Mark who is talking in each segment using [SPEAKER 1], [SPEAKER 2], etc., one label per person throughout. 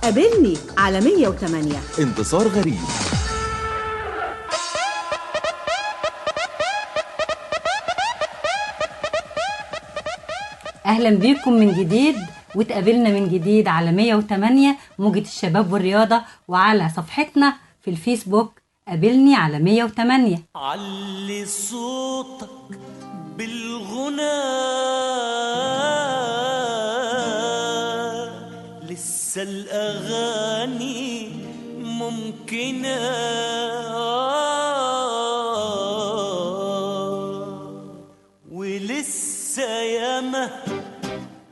[SPEAKER 1] قابلني على 108.
[SPEAKER 2] انتصار غريب.
[SPEAKER 3] أهلا بيكم من جديد، وتقابلنا من جديد على 108 موجة الشباب والرياضة، وعلى صفحتنا في الفيسبوك قابلني على 108.
[SPEAKER 4] علي صوتك بالغنى، لسه الأغاني ممكنة، ولسه ياما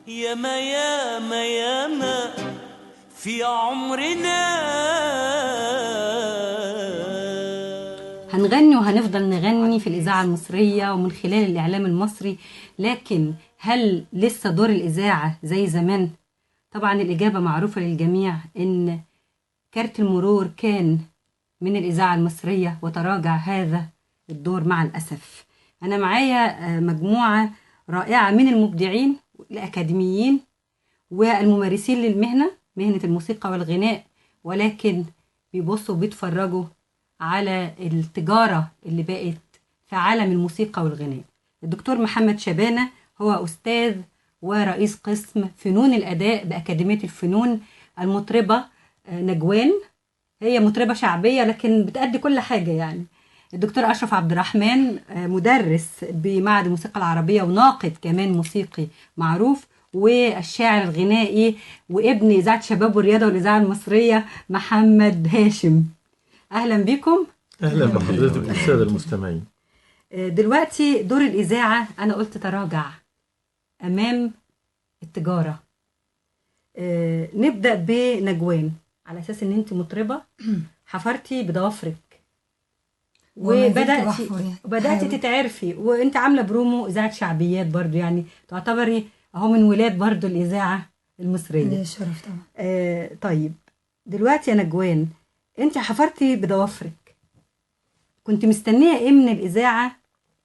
[SPEAKER 4] ياما ياما ياما في عمرنا.
[SPEAKER 3] هنغني وهنفضل نغني في الإذاعة المصرية ومن خلال الإعلام المصري، لكن هل لسه دور الإذاعة زي زمان؟ طبعا الإجابة معروفة للجميع، إن كارت المرور كان من الإذاعة المصرية وتراجع هذا الدور مع الأسف. أنا معايا مجموعة رائعة من المبدعين الأكاديميين والممارسين للمهنة، مهنة الموسيقى والغناء، ولكن بيبصوا وبيتفرجوا على التجارة اللي بقت في عالم الموسيقى والغناء. الدكتور محمد شبانة هو أستاذ ورئيس قسم فنون الأداء بأكاديمية الفنون. المطربة نجوان، هي مطربة شعبية لكن بتأدي كل حاجة يعني. الدكتور أشرف عبد الرحمن مدرس بمعهد الموسيقى العربية وناقد كمان موسيقي معروف، والشاعر الغنائي وابن إذاعة شباب والرياضة والإذاعة المصرية محمد هاشم. أهلا بكم.
[SPEAKER 5] أهلا بحضرتك والسادة المستمعين.
[SPEAKER 3] دلوقتي دور الإذاعة أنا قلت تراجع أمام التجارة. نبدأ بنجوان، على أساس إن أنت مطربة حفرتي بضوافرك وبدأتي تتعرفي، وأنت عاملة برومو إذاعة شعبيات برضو، يعني تعتبري أهو من ولاد برضو الإذاعة المصرية.
[SPEAKER 6] ليه شرف طبعا.
[SPEAKER 3] طيب دلوقتي يا نجوان، أنت حفرتي بضوافرك، كنت مستنية إيه من الإذاعة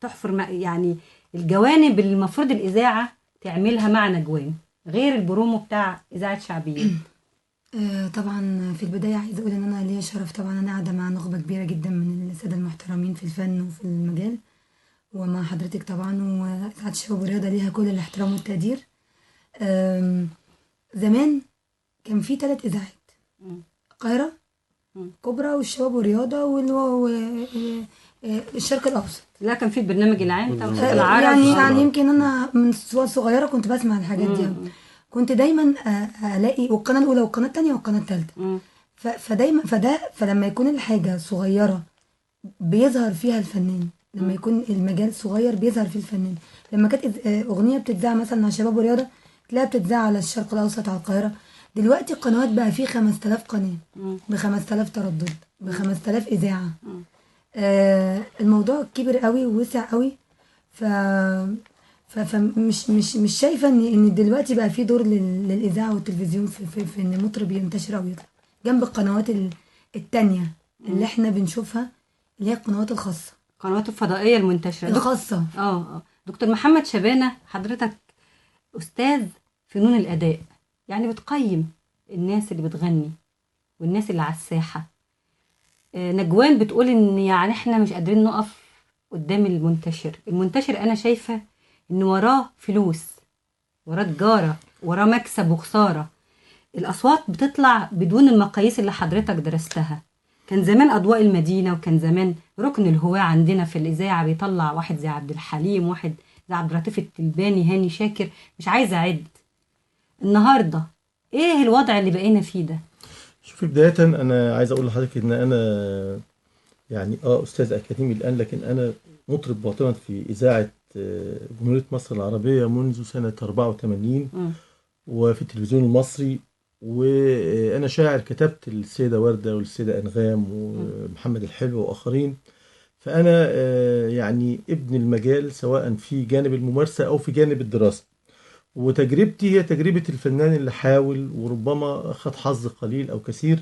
[SPEAKER 3] تحفر يعني الجوانب اللي المفروض الإذاعة تعملها مع نجوان غير البرومو بتاع إذاعة شعبيات؟
[SPEAKER 6] طبعا في البداية عايزة أقول إن أنا ليا شرف طبعا، أنا قاعدة مع نخبة كبيرة جدا من السادة المحترمين في الفن وفي المجال، ومع حضرتك طبعا، وإذاعة الشباب والرياضة ليها كل الاحترام والتقدير. زمان كان في 3 إذاعات، القاهرة كبرى والشباب والرياضة والشرق الأوسط.
[SPEAKER 3] لا كان في البرنامج العام طبعا
[SPEAKER 6] يعني يمكن أنا من صغيرة كنت بسمع الحاجات دي، كنت دايما الاقي والقناه الاولى والقناه الثانيه والقناه الثالثه، فدايما فلما يكون الحاجه صغيره بيظهر فيها الفنان، لما يكون المجال صغير بيظهر فيه الفنان. لما كانت اغنيه بتتذاع مثلا على شباب ورياضه تلاقيها بتتذاع على الشرق الاوسط على القاهره. دلوقتي القنوات بقى فيه 5000 قناه ب 5000 تردد ب 5000 اذاعه. الموضوع كبر قوي ووسع قوي، فمش شايفه ان دلوقتي بقى في دور للاذاعه والتلفزيون في ان مطرب ينتشر او يطلع جنب القنوات التانية اللي احنا بنشوفها، اللي هي القنوات الخاصه،
[SPEAKER 3] القنوات الفضائيه المنتشره
[SPEAKER 6] الخاصه.
[SPEAKER 3] دكتور محمد شبانة، حضرتك استاذ فنون الاداء، يعني بتقيم الناس اللي بتغني والناس اللي على الساحه. نجوان بتقول ان يعني احنا مش قادرين نقف قدام المنتشر انا شايفه ان وراه فلوس، وراه تجارة، وراه مكسب وخسارة. الأصوات بتطلع بدون المقاييس اللي حضرتك درستها. كان زمان أضواء المدينة، وكان زمان ركن الهواة عندنا في الإذاعة بيطلع واحد زي عبد الحليم، واحد زي عبد اللطيف التلباني، هاني شاكر، مش عايزة أعد. النهاردة إيه الوضع اللي بقينا فيه ده؟
[SPEAKER 5] شوفي، بداية أنا عايز أقول لحضرتك إن أنا يعني أستاذ أكاديمي الآن، لكن أنا مطرب باطنا في إذاعة جمهورية مصر العربية منذ سنة 84 وفي التلفزيون المصري. وأنا شاعر، كتبت السيدة وردة والسيدة أنغام ومحمد الحلو وآخرين. فأنا يعني ابن المجال، سواء في جانب الممارسة أو في جانب الدراسة. وتجربتي هي تجربة الفنان اللي حاول وربما خد حظ قليل أو كثير.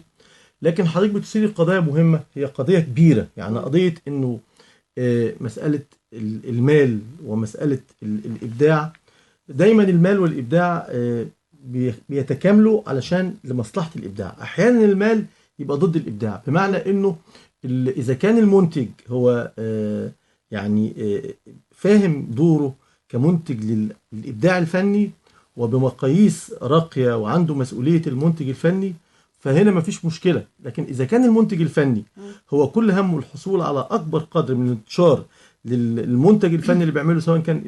[SPEAKER 5] لكن حضرتك بتثيري قضايا مهمة، هي قضية كبيرة، يعني قضية إنه مسألة المال ومسألة الإبداع. دايما المال والإبداع بيتكاملوا علشان لمصلحة الإبداع. أحيانا المال يبقى ضد الإبداع، بمعنى إنه إذا كان المنتج هو يعني فاهم دوره كمنتج للإبداع الفني وبمقاييس راقية وعنده مسؤولية المنتج الفني، فهنا مفيش مشكلة. لكن إذا كان المنتج الفني هو كل همه الحصول على أكبر قدر من الانتشار للمنتج الفني اللي بيعمله، سواء كان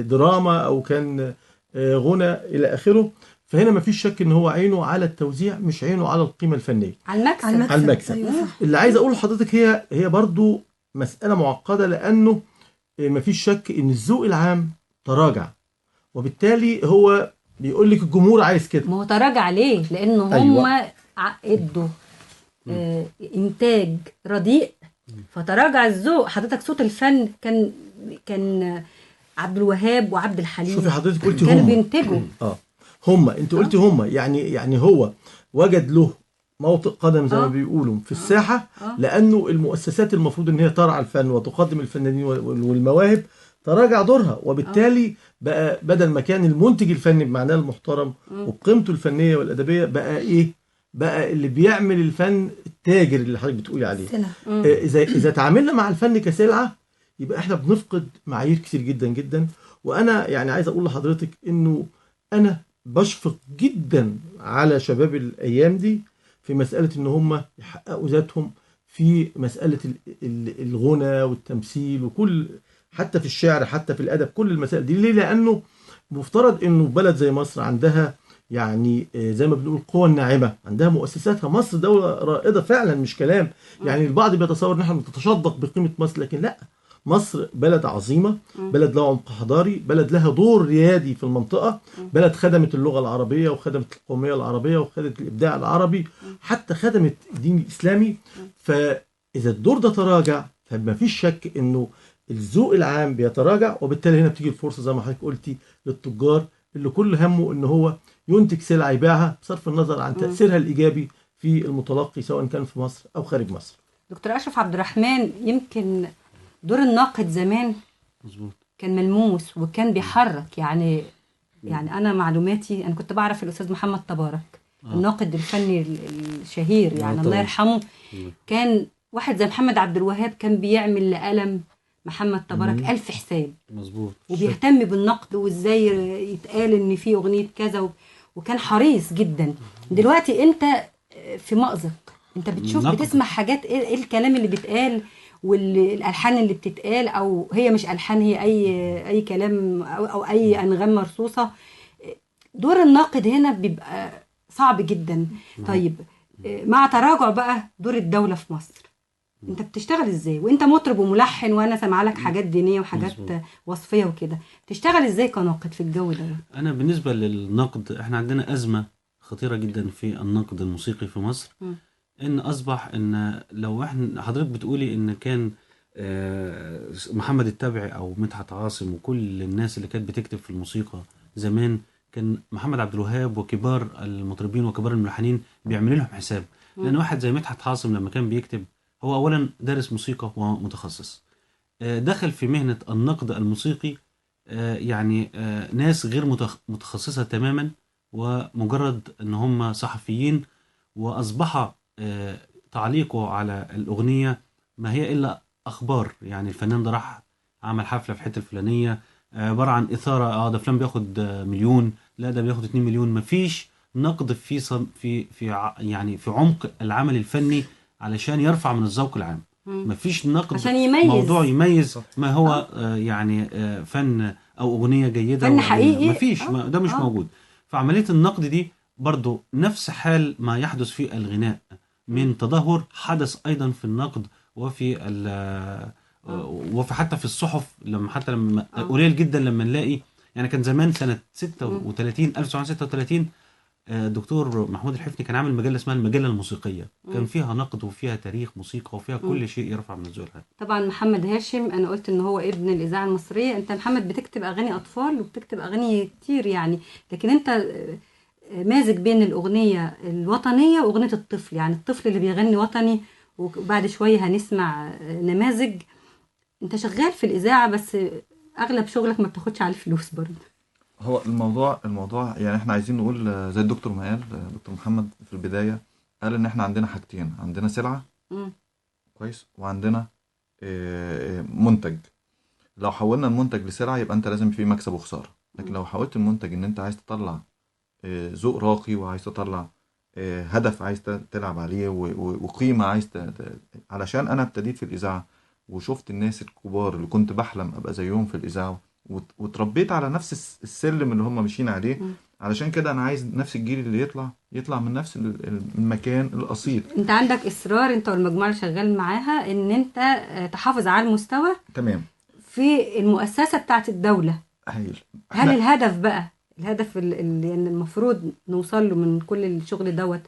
[SPEAKER 5] دراما أو كان غنى إلى آخره، فهنا مفيش شك إن هو عينه على التوزيع مش عينه على القيمة الفنية،
[SPEAKER 3] على المكسب.
[SPEAKER 5] على المكسب.
[SPEAKER 6] أيوة صح.
[SPEAKER 5] اللي عايز أقوله لحضرتك هي برضو مسألة معقدة، لأنه مفيش شك إن الذوق العام تراجع، وبالتالي هو بيقول لك الجمهور عايز كده.
[SPEAKER 3] ما هو تراجع ليه؟ لأنه هم
[SPEAKER 5] أيوة.
[SPEAKER 3] ادوا إنتاج رديء فتراجع الذوق. حضرتك صوت الفن كان عبد الوهاب وعبد الحليم،
[SPEAKER 5] شوفي حضرتك قلتي
[SPEAKER 3] كانوا
[SPEAKER 5] هم
[SPEAKER 3] بينتجوا.
[SPEAKER 5] هم انت قلتي هم يعني هو وجد له موطئ قدم زي ما بيقولوا في الساحة، لأنه المؤسسات المفروض ان هي ترعى الفن وتقدم الفنانين والمواهب تراجع دورها، وبالتالي بقى بدل ما كان المنتج الفني بمعناه المحترم وقيمته الفنية والأدبية، بقى ايه؟ بقى اللي بيعمل الفن التاجر اللي حضرتك بتقولي عليه. إذا تعاملنا مع الفن كسلعة، يبقى احنا بنفقد معايير كتير جدا جدا. وأنا يعني عايز أقول لحضرتك إنه أنا بشفق جدا على شباب الأيام دي في مسألة إن هم يحققوا ذاتهم في مسألة الغنى والتمثيل وكل، حتى في الشعر، حتى في الأدب، كل المسائل دي. ليه؟ لأنه مفترض إنه بلد زي مصر عندها يعني زي ما بنقول القوى الناعمة، عندها مؤسساتها. مصر دولة رائدة فعلا، مش كلام. يعني البعض بيتصور إن احنا بنتشدق بقيمة مصر، لكن لا، مصر بلد عظيمة، بلد لها عمق حضاري، بلد لها دور ريادي في المنطقة، بلد خدمت اللغة العربية وخدمت القومية العربية وخدمت الإبداع العربي، حتى خدمت الدين الإسلامي. فإذا الدور ده تراجع، فما فيش شك إنه الذوق العام بيتراجع، وبالتالي هنا بتيجي الفرصة زي ما حضرتك قلتي للتجار اللي كل همه إن هو ينتج سلعة يبيعها بصرف النظر عن تأثيرها الإيجابي في المتلقي، سواء كان في مصر أو خارج مصر.
[SPEAKER 3] دكتور أشرف عبد الرحمن، يمكن دور الناقد زمان
[SPEAKER 2] مظبوط
[SPEAKER 3] كان ملموس وكان بيحرك. يعني أنا معلوماتي، أنا كنت بعرف الأستاذ محمد تبارك الناقد الفني الشهير، يعني الله يرحمه. كان واحد زي محمد عبد الوهاب كان بيعمل لقلم محمد تبارك 1000 حساب.
[SPEAKER 2] مظبوط.
[SPEAKER 3] وبيهتم بالنقد وازاي يتقال ان في اغنيه كذا، وكان حريص جدا. دلوقتي انت في مأزق، انت بتشوف بتسمع حاجات، ايه الكلام اللي بيتقال والالحان اللي بتتقال، او هي مش الحان، هي اي كلام او اي انغام مرصوصه. دور الناقد هنا بيبقى صعب جدا. طيب مع تراجع بقى دور الدوله في مصر، انت بتشتغل ازاي وانت مطرب وملحن، وانا سامعه لك حاجات دينيه وحاجات وصفيه وكده؟ تشتغل ازاي كناقد في الجو ده؟
[SPEAKER 2] انا بالنسبه للنقد، احنا عندنا ازمه خطيره جدا في النقد الموسيقي في مصر. ان اصبح ان لو احنا حضرتك بتقولي ان كان محمد التابعي او مدحت عاصم وكل الناس اللي كانت بتكتب في الموسيقى زمان، كان محمد عبد الوهاب وكبار المطربين وكبار الملحنين بيعملوا لهم حساب. لان واحد زي مدحت عاصم لما كان بيكتب، هو اولا دارس موسيقى ومتخصص، دخل في مهنة النقد الموسيقي يعني ناس غير متخصصة تماما، ومجرد ان هم صحفيين، واصبح تعليقه على الاغنية ما هي الا اخبار. يعني الفنان ده راح عمل حفلة في حتة الفلانية، عبارة عن اثارة، ده فلان بياخد مليون، لا ده بياخد 2 مليون. مفيش نقد في يعني في عمق العمل الفني علشان يرفع من الذوق العام. مفيش نقد
[SPEAKER 3] عشان يميز
[SPEAKER 2] موضوع يميز ما هو يعني فن او اغنيه جيده،
[SPEAKER 3] فن حقيقي.
[SPEAKER 2] مفيش ده مش موجود. فعمليه النقد دي برضو نفس حال ما يحدث في الغناء من تدهور، حدث ايضا في النقد وفي حتى في الصحف. لما قليل جدا لما نلاقي، يعني كان زمان سنه 1936 الدكتور محمود الحفني كان عامل مجله اسمها المجله الموسيقيه، كان فيها نقد وفيها تاريخ موسيقى وفيها كل شيء يرفع من الذوق.
[SPEAKER 3] طبعا محمد هاشم، انا قلت ان هو ابن الاذاعه المصريه. انت محمد بتكتب اغاني اطفال وبتكتب اغاني كتير يعني، لكن انت مازج بين الاغنيه الوطنيه واغنيه الطفل، يعني الطفل اللي بيغني وطني، وبعد شويه هنسمع نماذج. انت شغال في الاذاعه بس اغلب شغلك ما بتاخدش على الفلوس برضه.
[SPEAKER 7] هو الموضوع يعني احنا عايزين نقول زي الدكتور ما قال، دكتور محمد في البداية قال ان احنا عندنا حاجتين، عندنا سلعة
[SPEAKER 3] مم.
[SPEAKER 7] كويس، وعندنا منتج. لو حولنا المنتج لسلعة يبقى انت لازم في مكسب وخسارة، لكن لو حولت المنتج ان انت عايز تطلع ذوق راقي، وعايز تطلع هدف عايز تلعب عليه، وقيمة عايز علشان انا ابتديت في الإذاعة وشفت الناس الكبار اللي كنت بحلم ابقى زيهم في الإذاعة، واتربيت على نفس السلم اللي هم ماشيين عليه. علشان كده انا عايز نفس الجيل اللي يطلع من نفس المكان الأصيل.
[SPEAKER 3] انت عندك اصرار انت والمجموعه اللي شغال معاها ان انت تحافظ على المستوى
[SPEAKER 7] تمام.
[SPEAKER 3] في المؤسسه بتاعت الدوله.
[SPEAKER 7] هايل.
[SPEAKER 3] هل الهدف بقى، الهدف اللي يعني المفروض نوصل له من كل الشغل دوت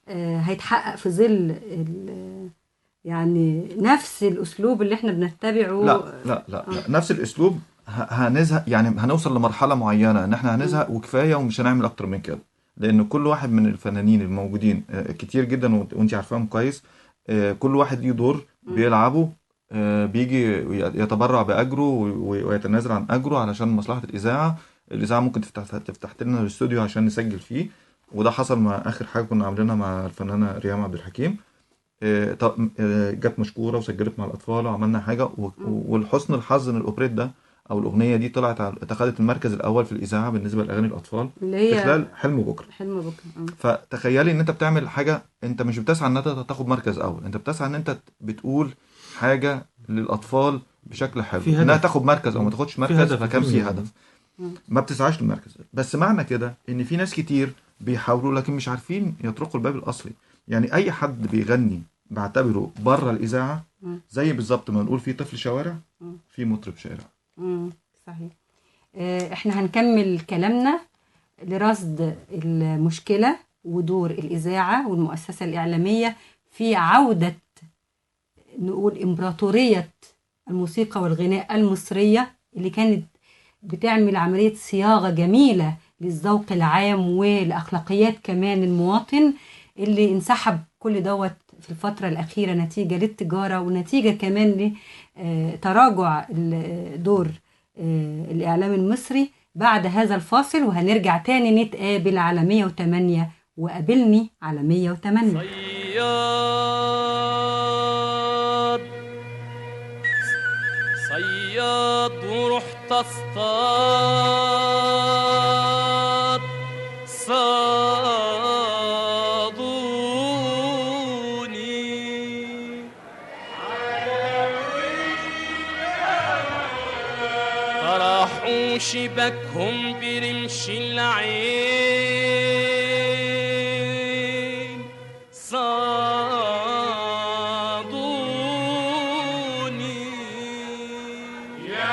[SPEAKER 3] هيتحقق في ظل يعني نفس الاسلوب اللي احنا بنتبعه؟
[SPEAKER 7] لا نفس الاسلوب. هنزهق، يعني هنوصل لمرحله معينه ان احنا هنزهق وكفايه ومش هنعمل اكتر من كده، لان كل واحد من الفنانين الموجودين كتير جدا وانت عارفاهم كويس، كل واحد ليه دور بيلعبه، بيجي يتبرع باجره ويتنازل عن اجره علشان مصلحه الاذاعه ممكن تفتح لنا الاستوديو عشان نسجل فيه، وده حصل مع اخر حاجه كنا عاملينها مع الفنانه ريهام عبد الحكيم. جت مشكوره وسجلت مع الاطفال وعملنا حاجه، والحسن الحظ ان الاوبريت ده او الاغنيه دي طلعت اتخذت المركز الاول في الاذاعه بالنسبه لاغاني الاطفال
[SPEAKER 3] اللي هي
[SPEAKER 7] في خلال حلم بكره. فتخيلي ان انت بتعمل حاجه، انت مش بتسعى ان انت تاخد مركز اول، انت بتسعى ان انت بتقول حاجه للاطفال بشكل حلو، انها تاخد مركز او ما تاخدش مركز، فكان في هدف. ما بتسعاش للمركز، بس معنى كده ان في ناس كتير بيحاولوا لكن مش عارفين يطرقوا الباب الاصلي. يعني اي حد بيغني بعتبره بره الاذاعه زي بالظبط ما نقول في طفل شوارع، في مطرب شارع.
[SPEAKER 3] صحيح. احنا هنكمل كلامنا لرصد المشكله ودور الاذاعه والمؤسسه الاعلاميه في عوده نقول امبراطوريه الموسيقى والغناء المصريه، اللي كانت بتعمل عمليه صياغه جميله للذوق العام ولاخلاقيات كمان المواطن، اللي انسحب كل دوت في الفترة الأخيرة نتيجة للتجارة ونتيجة كمان لتراجع دور الإعلام المصري. بعد هذا الفاصل وهنرجع تاني نتقابل على 108 وقابلني على 108.
[SPEAKER 4] صياد ورحت اصطاد شبكهم برمش العين صادوني يا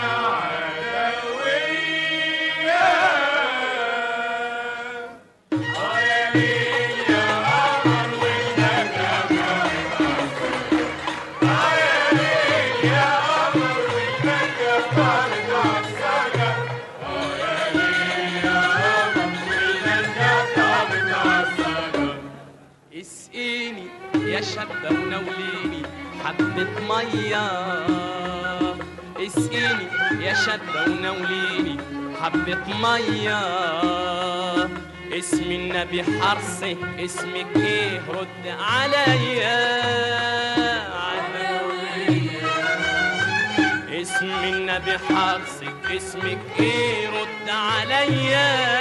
[SPEAKER 4] عدوية يا قمر والنجم يا قمر والنجم اسقيني يا شابة ونوليني حبة مية، اسقيني يا شابة ونوليني حبة مية، اسم النبي حرصك اسمك ايه رد عليا عدوية، اسم النبي حرصك اسمك ايه رد عليا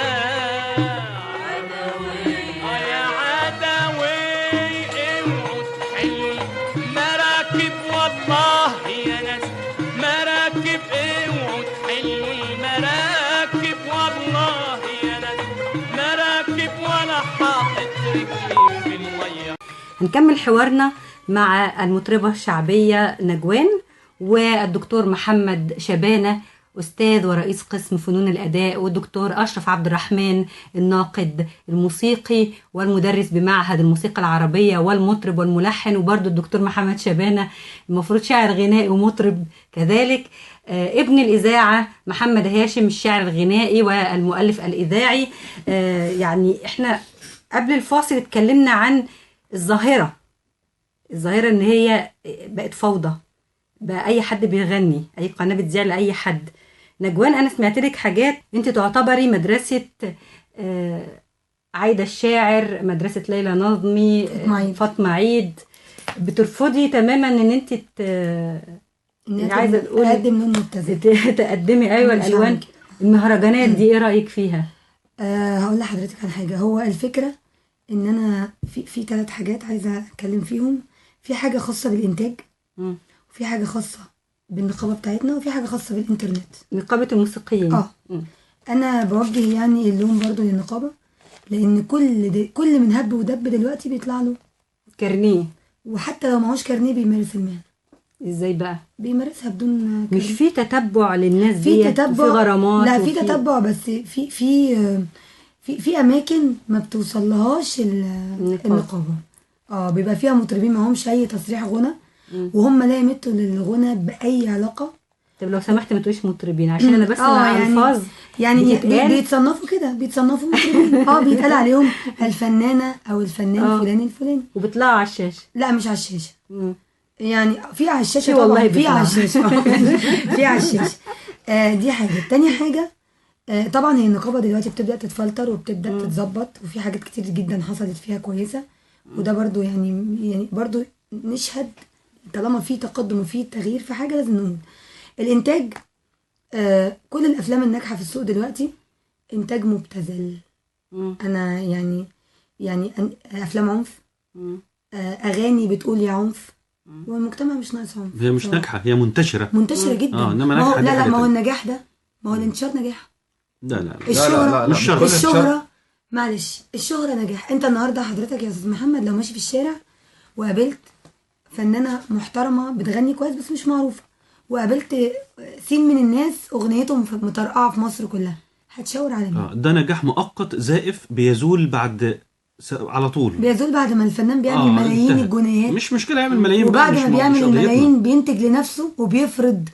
[SPEAKER 3] هنكمل حوارنا مع المطربة الشعبية نجوان والدكتور محمد شبانة أستاذ ورئيس قسم فنون الأداء، والدكتور أشرف عبد الرحمن الناقد الموسيقي والمدرس بمعهد الموسيقى العربية والمطرب والملحن، وبرضه الدكتور محمد شبانة المفروض شاعر غنائي ومطرب كذلك. ابن الإذاعة محمد هاشم الشاعر الغنائي والمؤلف الإذاعي. يعني احنا قبل الفاصل اتكلمنا عن الظاهرة ان هي بقت فوضى، بقى اي حد بيغني، اي قناة بتذيع لأي حد. نجوان، انا سمعت لك حاجات انت تعتبري مدرسه عايده الشاعر، مدرسه ليلى نظمي، فاطمه عيد، بترفضي تماما ان انت عايزه تقولي
[SPEAKER 6] تقدم لون مبتذل،
[SPEAKER 3] تقدمي ايوه الالوان المهرجانات دي، ايه رايك فيها؟
[SPEAKER 6] هقول لحضرتك على حاجه. هو الفكره ان انا في 3 حاجات عايزه اتكلم فيهم. في حاجه خاصه بالانتاج، وفي حاجه خاصه بالنقابه بتاعتنا، وفي حاجه خاصه بالانترنت،
[SPEAKER 3] نقابه الموسيقيين.
[SPEAKER 6] انا بوجه يعني اللوم برضو للنقابه، لان كل من هب ودب دلوقتي بيطلع له
[SPEAKER 3] كارنيه،
[SPEAKER 6] وحتى لو معهوش كارنيه بيمارس المهنه.
[SPEAKER 3] ازاي بقى؟
[SPEAKER 6] بيمارسها بدون
[SPEAKER 3] كارنيه. مش في تتبع للناس دي؟
[SPEAKER 6] في تتبع،
[SPEAKER 3] في غرامات؟
[SPEAKER 6] لا في تتبع، بس في اماكن ما بتوصلهاش النقابه. بيبقى فيها مطربين ما همش اي تصريح غنى، وهم لا يمتوا للغنى باي علاقه.
[SPEAKER 3] طب لو سمحت ما تقوليش مطربين، عشان انا بسمع الفاظ
[SPEAKER 6] يعني بيتصنفوا كده، بيتصنفوا مطربين. بيتقال عليهم الفنانه او الفنان فلان الفلاني،
[SPEAKER 3] وبيطلعوا على الشاشه.
[SPEAKER 6] لا مش على الشاشه، يعني في على الشاشه
[SPEAKER 3] والله،
[SPEAKER 6] في على الشاشه في على الشاشه. دي حاجه. تاني حاجه، طبعا هي النقابه دلوقتي بتبدا تتفلتر وبتبدا تتظبط، وفي حاجات كتير جدا حصلت فيها كويسه، وده برضو يعني برضو نشهد طالما في تقدم وفي تغيير في حاجه لازم نقول. الانتاج، كل الافلام الناجحه في السوق دلوقتي انتاج مبتذل. انا يعني افلام عنف، اغاني بتقول يا عنف، والمجتمع مش ناقص عنف.
[SPEAKER 2] هي مش ناجحه، هي منتشره
[SPEAKER 6] جدا.
[SPEAKER 2] انما
[SPEAKER 6] ناجحه. لا ما هو النجاح ده، ما هو الانتشار نجاح.
[SPEAKER 2] لا
[SPEAKER 6] الشهره،
[SPEAKER 2] مش شرط.
[SPEAKER 6] الشهره معلش، الشهره نجاح. انت النهارده حضرتك يا استاذ محمد لو ماشي في الشارع وقابلت فنانه محترمه بتغني كويس بس مش معروفه، وقابلت سين من الناس اغنيتهم مطرقعه في مصر كلها، هتشاور على مين؟
[SPEAKER 2] ده نجاح مؤقت زائف بيزول بعد على طول،
[SPEAKER 6] بيزول بعد ما الفنان بيعمل ملايين الجنيهات.
[SPEAKER 2] مش مشكله يعمل ملايين،
[SPEAKER 6] وبعد ما بيعمل الملايين بينتج لنفسه وبيفرض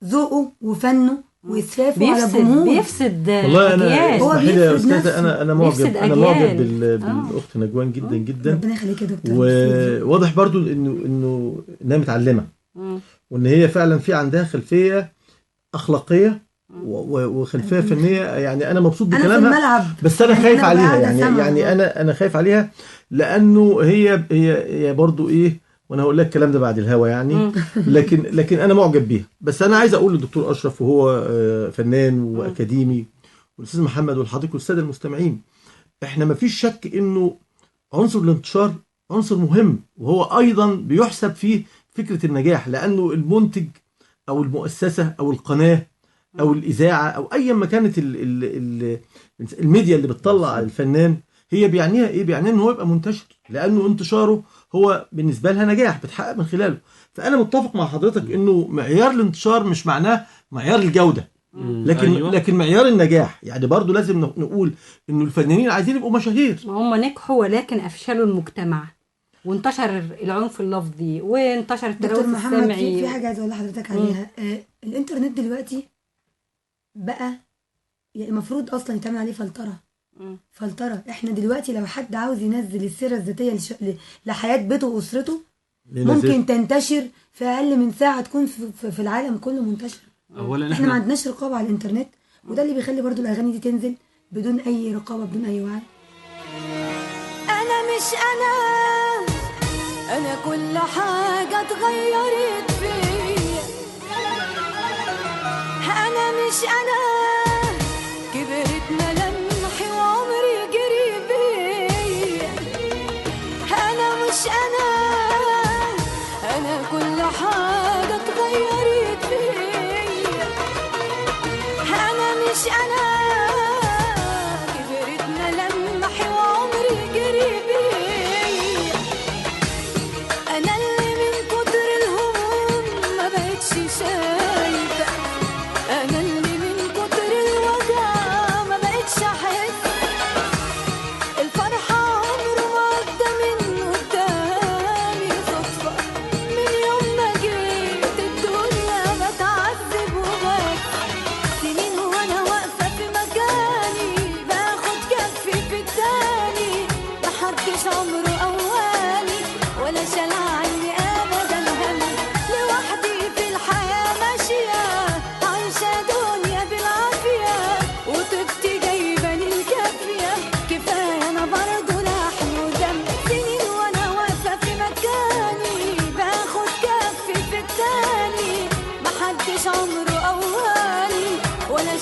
[SPEAKER 6] ذوقه وفنه واسفافه على الجمهور.
[SPEAKER 3] بيفسد
[SPEAKER 5] والله انا
[SPEAKER 6] هو
[SPEAKER 5] اسمحي لي يا
[SPEAKER 6] بيفرض
[SPEAKER 5] استاذه، انا معجب بالاخت نجوان جدا جدا.
[SPEAKER 6] ربنا يخليك يا دكتور.
[SPEAKER 5] وواضح برضو انها متعلمه، وان هي فعلا في عندها خلفيه اخلاقيه وخلفيه فنيه. يعني انا مبسوط بكلامها، بس انا خايف عليها. يعني انا خايف عليها، لانه هي برضو ايه، وانا هقول لك الكلام ده بعد الهوا يعني. لكن انا معجب بيها. بس انا عايز اقول للدكتور اشرف، وهو فنان واكاديمي، والاستاذ محمد والحضرتك والساده المستمعين، احنا ما فيش شك انه عنصر الانتشار عنصر مهم، وهو ايضا بيحسب فيه فكره النجاح، لانه المنتج او المؤسسه او القناه او الاذاعه او ايا ما كانت الميديا اللي بتطلع الفنان، هي بيعنيها ايه؟ بيعنيها ان هو يبقى منتشر، لانه انتشاره هو بالنسبه لها نجاح بتحقق من خلاله. فانا متفق مع حضرتك انه معيار الانتشار مش معناه معيار الجوده، لكن معيار النجاح. يعني برضو لازم نقول انه الفنانين عايزين يبقوا مشاهير.
[SPEAKER 3] هم نجحوا ولكن افشلوا المجتمع، وانتشر العنف اللفظي، وانتشر التلوث السمعي.
[SPEAKER 6] في حاجه عايزه اقول لحضرتك عليها. الانترنت دلوقتي بقى المفروض اصلا يتعمل عليه فلتره. احنا دلوقتي لو حد عاوز ينزل السيره الذاتيه لحياه بيته واسرته، ممكن تنتشر في اقل من ساعه، تكون في العالم كله منتشره. احنا ما عندناش رقابه على الانترنت، وده اللي بيخلي برضو الاغاني دي تنزل بدون اي رقابه، بدون اي وعي.
[SPEAKER 8] انا مش انا كل حاجه اتغيرت فيا. انا مش كبرت ملامحي وعمري جري بيا. انا مش انا كل حاجه اتغيرت فيا. انا مش كبرت ملامحي وعمري جري بيا. انا اللي من كتر الهموم ما بقتش شايفه. انا اللي من كتر الوجع ما بقتش احس. الفرحه عمره ما عدى من قدامي.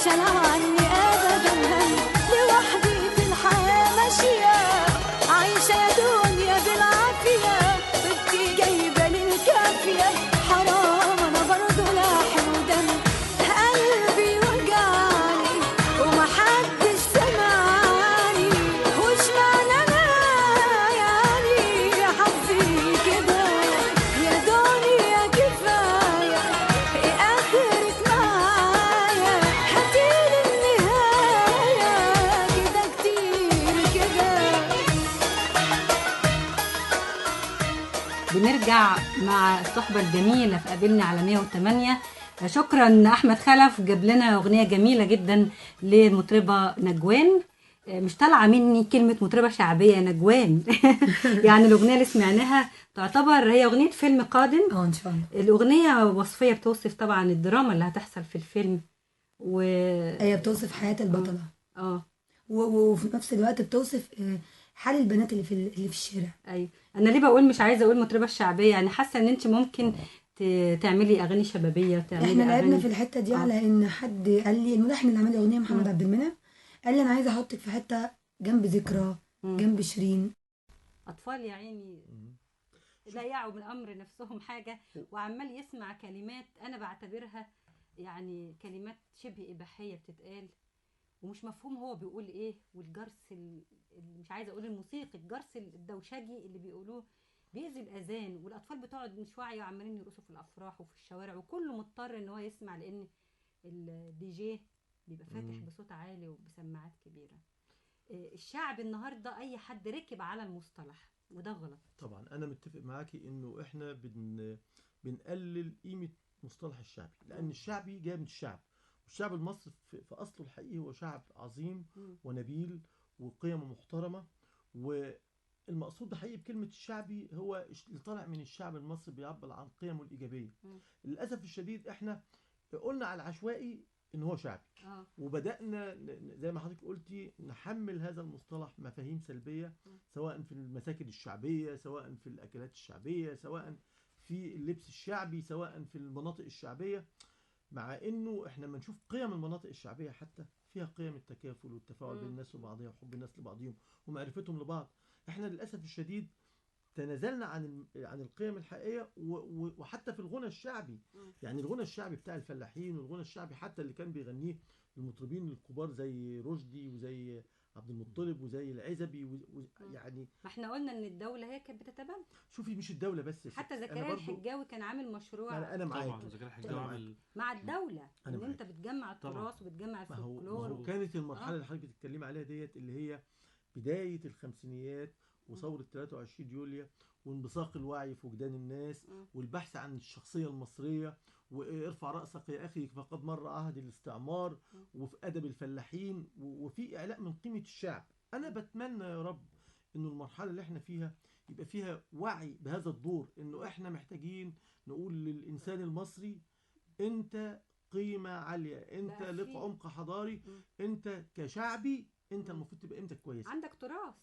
[SPEAKER 8] شال عني ابدا هم، لوحدي في الحياه ماشيه، عايشه يا دنيا بالعافيه، بنتي جايبه للكافيه، حرام انا برضه لاحم ودم، قلبي وجعني ومحدش سمعني، وش معنى انا يعني حظي كده، يا دنيا كفايه ايه اخرك معايا، هاتيلي النهايه كده كتير كده.
[SPEAKER 3] بنرجع مع الصحبة الجميلة في قابلني على 108. شكرا أحمد خلف، جاب لنا أغنية جميلة جدا لمطربة نجوان. مش طالعة مني كلمة مطربة شعبية نجوان يعني الأغنية اللي سمعناها تعتبر هي أغنية فيلم قادم.
[SPEAKER 6] ان شاء الله.
[SPEAKER 3] الأغنية وصفية بتوصف طبعا الدراما اللي هتحصل في الفيلم
[SPEAKER 6] هي بتوصف حياه البطله،
[SPEAKER 3] اه
[SPEAKER 6] وفي نفس الوقت بتوصف حال البنات اللي في الشارع.
[SPEAKER 3] ايوه. انا ليه بقول مش عايزه اقول مطربه الشعبيه، يعني حاسه ان انت ممكن تعملي اغاني شبابيه وتعملي
[SPEAKER 6] احنا لعبنا
[SPEAKER 3] أغاني.
[SPEAKER 6] في الحته دي على ان حد قال لي، الملحن اللي عمل الاغنيه محمد عبد المنعم، قال لي انا عايزه احطك في حته جنب ذكرى، جنب شيرين.
[SPEAKER 3] اطفال يا عيني لا يعوا من امر نفسهم حاجه، وعمال يسمع كلمات انا بعتبرها يعني كلمات شبه اباحيه بتتقال، ومش مفهوم هو بيقول ايه، والجرس مش عايزه اقول الموسيقي، الجرس الدوشجي اللي بيقولوه بيأذي الاذان، والاطفال بتقعد مش واعيه وعمالين يرقصوا في الافراح وفي الشوارع، وكله مضطر ان هو يسمع لان الدي جي بيبقى فاتح بصوت عالي وبسماعات كبيره. الشعب النهارده اي حد ركب على المصطلح وده غلط.
[SPEAKER 5] طبعا انا متفق معاكي انه احنا بنقلل قيمه مصطلح الشعبي، لان الشعبي جاي من الشعب، والشعب المصري في اصله الحقيقي هو شعب عظيم ونبيل وقيمه محترمه، والمقصود بحقيقي بكلمه الشعبي هو اللي طالع من الشعب المصري بيعبر عن قيمه الايجابيه. للاسف الشديد احنا قلنا على العشوائي ان هو شعبي، وبدانا زي ما حضرتك قلتي نحمل هذا المصطلح مفاهيم سلبيه، سواء في المساكن الشعبيه، سواء في الاكلات الشعبيه، سواء في اللبس الشعبي، سواء في المناطق الشعبيه، مع انه احنا لما نشوف قيم المناطق الشعبيه حتى فيها قيم التكافل والتفاعل بين الناس وبعضها وحب الناس لبعضهم ومعرفتهم لبعض. احنا للاسف الشديد تنازلنا عن القيم الحقيقيه، وحتى في الغنى الشعبي، يعني الغنى الشعبي بتاع الفلاحين، والغنى الشعبي حتى اللي كان بيغنيه المطربين الكبار زي رشدي وزي عبد المطلب وزي العزبي يعني
[SPEAKER 3] ما احنا قلنا ان الدوله هي كانت بتتبنى.
[SPEAKER 5] شوفي مش الدوله بس،
[SPEAKER 3] حتى زكريا الحجاوي كان عامل مشروع.
[SPEAKER 5] انا معاك
[SPEAKER 2] طبعا زكريا الحجاوي عامل
[SPEAKER 3] مع الدوله ان
[SPEAKER 5] معاك.
[SPEAKER 3] انت بتجمع التراث وبتجمع
[SPEAKER 5] ما
[SPEAKER 3] الفولكلور.
[SPEAKER 5] هو كانت المرحله اللي حضرتك بتتكلمي عليها ديت اللي هي بدايه الخمسينيات وثوره 23 يوليو وانبثاق الوعي في وجدان الناس والبحث عن الشخصيه المصريه، وارفع راسك يا اخي فقد مر عهد الاستعمار، وفي ادب الفلاحين، وفي اعلاء من قيمه الشعب. انا بتمنى يا رب انه المرحله اللي احنا فيها يبقى فيها وعي بهذا الدور، انه احنا محتاجين نقول للانسان المصري انت قيمه عاليه، انت لك عمق حضاري، انت كشعبي انت المفروض تبقى قيمتك كويسه،
[SPEAKER 3] عندك تراث.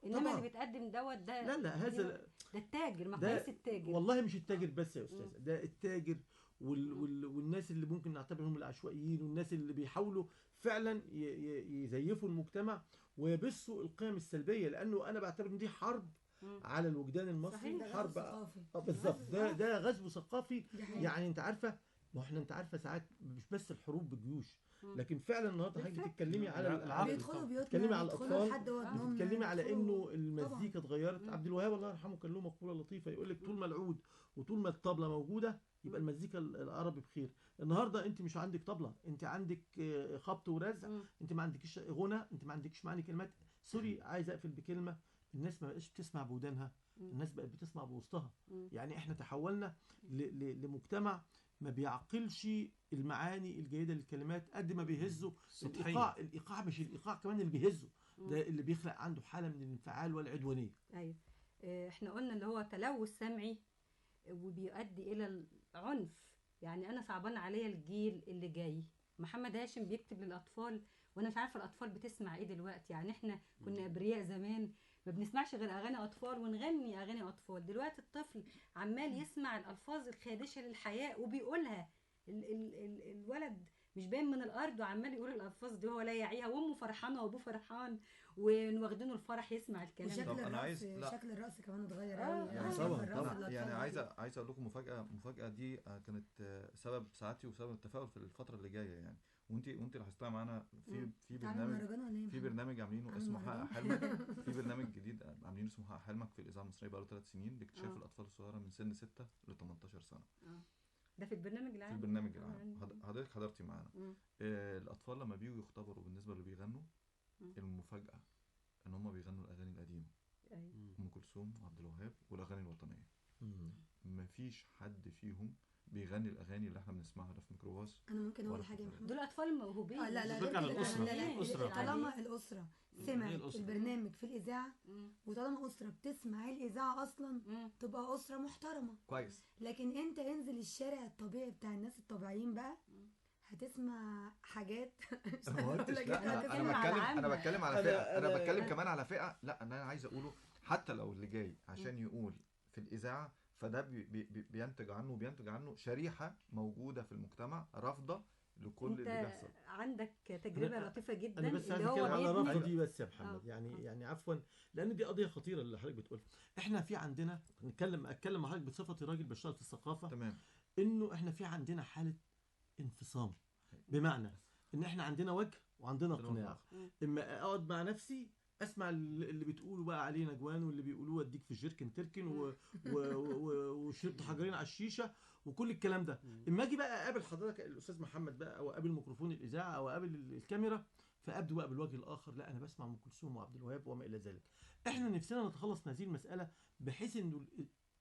[SPEAKER 3] انما
[SPEAKER 5] طبعا.
[SPEAKER 3] اللي بيتقدم دوت ده
[SPEAKER 5] لا هذا
[SPEAKER 3] ده التاجر، مقاييس التاجر.
[SPEAKER 5] والله مش التاجر بس يا استاذ، ده التاجر والناس اللي ممكن نعتبرهم العشوائيين، والناس اللي بيحاولوا فعلا يزيفوا المجتمع ويبثوا القيم السلبيه، لانه انا بعتبر ان دي حرب على الوجدان المصري،
[SPEAKER 6] صحيح.
[SPEAKER 5] حرب
[SPEAKER 6] ثقافي.
[SPEAKER 5] بالظبط، ده غزو ثقافي. يعني انت عارفه، ما احنا انت عارفه ساعات مش بس الحروب بالجيوش، لكن فعلا النهارده حضرتك بتتكلمي على
[SPEAKER 6] بيدخلوا بيوتنا،
[SPEAKER 5] بتتكلمي على
[SPEAKER 6] بيدخلوا
[SPEAKER 5] الاطفال،
[SPEAKER 6] لحد ودنهم،
[SPEAKER 5] بتتكلمي على
[SPEAKER 6] بيدخلوا-
[SPEAKER 5] انه المزيكا اتغيرت. عبد الوهاب الله يرحمه كان له مقوله لطيفه يقول لك طول ما العود وطول ما الطبله موجوده يبقى المزيكا العربي بخير. النهارده انت مش عندك طبله، انت عندك خبط ورزع، انت ما عندكش غنى، انت ما عندكش معاني كلمات. سوري، عايز اقفل بكلمه، الناس ما بقتش بتسمع بودانها، الناس بقت بتسمع بوسطها. يعني احنا تحولنا لمجتمع ما بيعقلش المعاني الجيده للكلمات قد ما بيهزوا الايقاع مش الايقاع كمان اللي بيهزه، ده اللي بيخلق عنده حاله من الانفعال والعدوانيه.
[SPEAKER 3] ايوه. احنا قلنا اللي هو تلوث سمعي وبيؤدي الى العنف. يعني انا صعبان عليا الجيل اللي جاي. محمد هاشم بيكتب للاطفال، وانا مش عارفه الاطفال بتسمع ايه دلوقتي. يعني احنا كنا ابرياء زمان ما بنسمعش غير اغاني اطفال ونغني اغاني اطفال. دلوقتي الطفل عمال يسمع الالفاظ الخادشه للحياه وبيقولها. الولد مش باين من الارض وعمال يقول الالفاظ دي وهو لا يعيها، وامه فرحانه وابوه فرحان وواخدينه الفرح يسمع الكلام
[SPEAKER 6] وشكل
[SPEAKER 7] طب أنا
[SPEAKER 6] الرأس
[SPEAKER 7] عايز- لا.
[SPEAKER 6] شكل الرأس كمان اتغير قوي
[SPEAKER 5] يعني
[SPEAKER 6] شكل
[SPEAKER 5] طبعاً،
[SPEAKER 6] الرأس
[SPEAKER 5] طبعاً.
[SPEAKER 6] الأطفال
[SPEAKER 7] يعني
[SPEAKER 6] اتغير.
[SPEAKER 7] عايز اقول لكم مفاجاه دي كانت سبب سعادتي وسبب التفاؤل في الفتره اللي جايه يعني. وانت لاحظتها معانا في
[SPEAKER 6] تعمل
[SPEAKER 7] برنامج،
[SPEAKER 6] مهرجان ولا ايه يا
[SPEAKER 7] في
[SPEAKER 6] محمد؟
[SPEAKER 7] برنامج عاملينه
[SPEAKER 6] عامل
[SPEAKER 7] اسمه حقق
[SPEAKER 6] مهرجان؟
[SPEAKER 7] حلمك. في برنامج جديد عاملينه اسمه حقق حلمك في الاذاعه المصريه بقاله 3 سنين لاكتشاف الاطفال الصغيره من سن 6 ل 18 سنه.
[SPEAKER 3] ده في البرنامج العام.
[SPEAKER 7] في البرنامج العام حضرتك حضرتي معانا. الاطفال لما بييجوا يختبروا بالنسبه اللي بيغنوا، المفاجاه ان هم بيغنوا الاغاني القديمه،
[SPEAKER 3] أيوة.
[SPEAKER 7] ام كلثوم وعبد الوهاب والاغاني الوطنيه.
[SPEAKER 5] مم.
[SPEAKER 7] مفيش حد فيهم بيغني الاغاني اللي احنا بنسمعها ده في ميكروباص.
[SPEAKER 6] انا ممكن اقول
[SPEAKER 7] ولا
[SPEAKER 6] حاجه يا
[SPEAKER 7] في
[SPEAKER 6] محمد؟
[SPEAKER 3] دول اطفال موهوبين.
[SPEAKER 6] لا لا
[SPEAKER 2] بترجع
[SPEAKER 6] لا
[SPEAKER 2] للأسرة.
[SPEAKER 6] لا لا
[SPEAKER 2] الأسرة
[SPEAKER 6] طالما الاسره سمعت
[SPEAKER 2] الأسرة.
[SPEAKER 6] البرنامج في الاذاعه، وطالما اسره بتسمع الاذاعه اصلا، تبقى اسره محترمه.
[SPEAKER 7] كويس.
[SPEAKER 6] لكن انت انزل الشارع الطبيعي بتاع الناس الطبيعيين بقى، هتسمع حاجات
[SPEAKER 7] انا ما قلتش، لا انا بتكلم على فئه، انا بتكلم كمان على فئه. لا انا عايز اقوله حتى لو اللي جاي عشان يقول في الاذاعه، فده بينتج عنه شريحه موجوده في المجتمع رافضه لكل اللي بيحصل.
[SPEAKER 3] عندك تجربه لطيفه جدا
[SPEAKER 5] انا بس عايز
[SPEAKER 3] اللي هو
[SPEAKER 5] اتكلم على
[SPEAKER 3] بيبني-
[SPEAKER 5] رفض دي بس يا محمد. يعني عفوا، لان دي قضيه خطيره اللي حضرتك بتقولها. احنا في عندنا اتكلم مع حضرتك بصفتي راجل بشتغل في الثقافه،
[SPEAKER 7] تمام.
[SPEAKER 5] انه احنا في عندنا حاله انفصام، بمعنى ان احنا عندنا وجه وعندنا قناع. اما اقعد مع نفسي اسمع اللي بتقولوا بقى عليه نجوان، واللي بيقولوه اديك في الجيركن تركن وشربت حجرين على الشيشه وكل الكلام ده. اما اجي بقى اقابل حضرتك الاستاذ محمد بقى، او اقابل ميكروفون الاذاعه، او اقابل الكاميرا، فابدو بقى بالوجه الاخر، لا انا بسمع ام كلثوم وعبد الوهاب وما الى ذلك. احنا نفسنا نتخلص من هذه المساله بحيث انه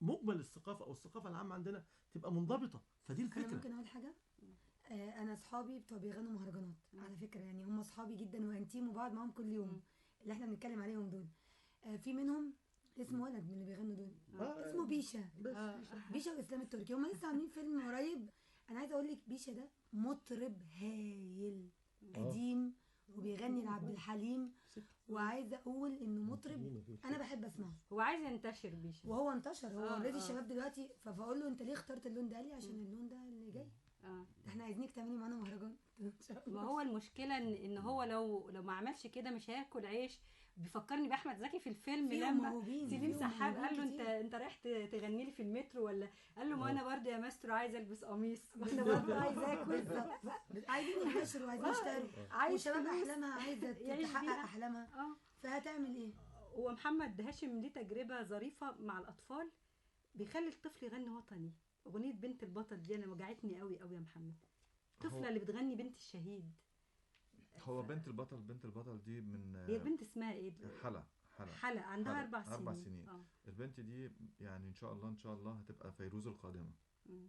[SPEAKER 5] مجمل الثقافه او الثقافه العامه عندنا تبقى منضبطه. فدي
[SPEAKER 6] انا
[SPEAKER 5] الفكره.
[SPEAKER 6] ممكن اقول حاجه؟ انا اصحابي بتوع بيغنوا مهرجانات على فكره، يعني هم اصحابي جدا وانتيم وبقعد معاهم كل يوم، اللي احنا بنتكلم عليهم دول. في منهم اسمه ولد من اللي بيغنوا دول، اسمه بيشا. بيشا واسلام التركي، هم لسه عاملين فيلم قريب. انا عايزه اقول لك بيشا ده مطرب هايل قديم وبيغني لعبد الحليم، وعايزه اقول انه مطرب انا بحب اسمعه.
[SPEAKER 3] هو عايز ينتشر بيش،
[SPEAKER 6] وهو انتشر، هو اوريدي الشباب دلوقتي. فبقول له انت ليه اخترت اللون ده؟ قال لي عشان اللون ده اللي جاي. احنا عايزينك تعملي معانا مهرجان ان شاء الله.
[SPEAKER 3] ما هو المشكله ان هو لو ما عملش كده مش هياكل عيش. بيفكرني باحمد زكي في الفيلم لما سليم سحاب قال له انت رايح تغني لي في المترو ولا؟ قال له ما انا برضه يا ماسترو عايزه البس قميص وانا برضه عايزه اكل.
[SPEAKER 6] عايزين ينتشروا وعايزين يشتغلوا، وشباب احلامها عايزه تحقق احلامها، فهتعمل ايه؟
[SPEAKER 3] ومحمد هاشم ليه تجربه ظريفه مع الاطفال، بيخلي الطفل يغني وطني. اغنيه بنت البطل دي انا وجعتني قوي قوي يا محمد. الطفله اللي بتغني بنت الشهيد.
[SPEAKER 7] هو بنت البطل دي من
[SPEAKER 3] هي بنت اسمها ايه؟ حلا عندها
[SPEAKER 7] 4 سنين. البنت دي يعني ان شاء الله هتبقى فيروز القادمه.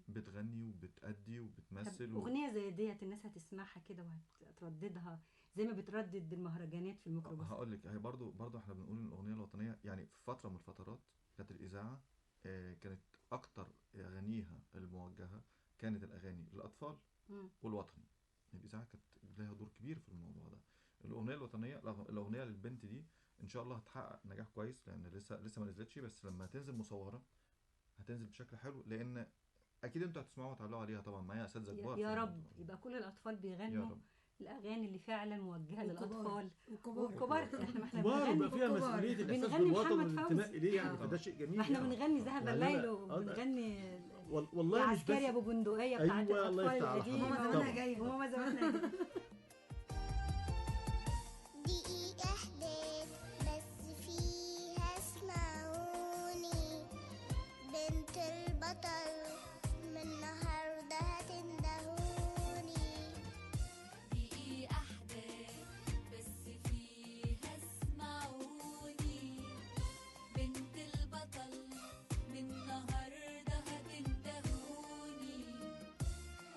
[SPEAKER 7] بتغني وبتأدي وبتمثل.
[SPEAKER 3] اغنيه زي ديت الناس هتسمعها كده وهترددها زي ما بتردد المهرجانات في الميكروباص.
[SPEAKER 7] هقول لك، هي برضو احنا بنقول ان الاغنيه الوطنيه يعني في فتره من الفترات كانت الاذاعه كانت اكتر اغانيها الموجهه كانت الاغاني للاطفال والوطني. الاذاعه كانت لها دور كبير في الموضوع ده. الاغنيه الوطنيه، الاغنيه للبنت دي ان شاء الله هتحقق نجاح كويس، لان لسه ما نزلتش، بس لما تنزل مصوره هتنزل بشكل حلو، لان اكيد انتوا هتسمعوا وتعلقوا عليها طبعا معايا اساتذه كبار.
[SPEAKER 3] يا رب يبقى كل الاطفال بيغنوا الاغاني اللي فعلا موجهه للاطفال
[SPEAKER 6] والكبار.
[SPEAKER 3] احنا
[SPEAKER 5] بنغني فيها مسؤوليه الاحساس بالوطن والانتماء اليه، يعني فده شيء جميل.
[SPEAKER 3] احنا بنغني ذهب الليل وبنغني
[SPEAKER 5] والله مش
[SPEAKER 3] عسكري ابو بندقيه بتاعت الاطفال القديمه.
[SPEAKER 6] هم زمانها جايه،
[SPEAKER 3] هم زمانها جايه.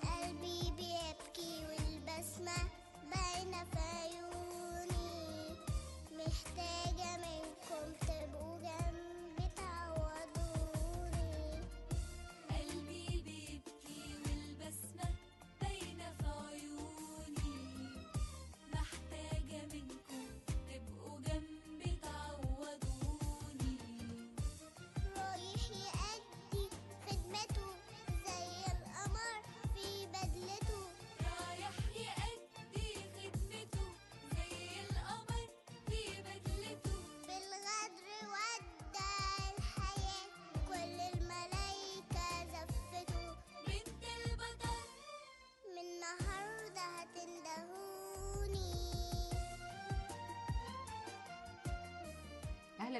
[SPEAKER 9] قلبي بيبكي والبسمة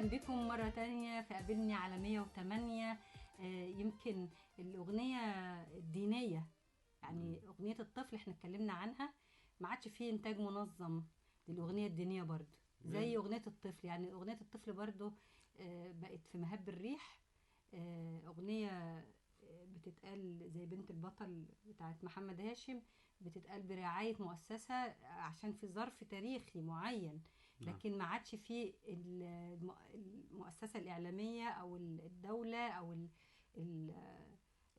[SPEAKER 3] بكم مرة تانية في قابلني على 108. يمكن الأغنية الدينية، يعني أغنية الطفل احنا اتكلمنا عنها، ما عادش فيه إنتاج منظم للأغنية الدينية برضو زي أغنية الطفل. يعني أغنية الطفل برضو بقت في مهب الريح. أغنية بتتقال زي بنت البطل بتاعت محمد هاشم، بتتقال برعاية مؤسسة عشان في ظرف تاريخي معين، لكن ما عادش فيه المؤسسة الإعلامية أو الدولة أو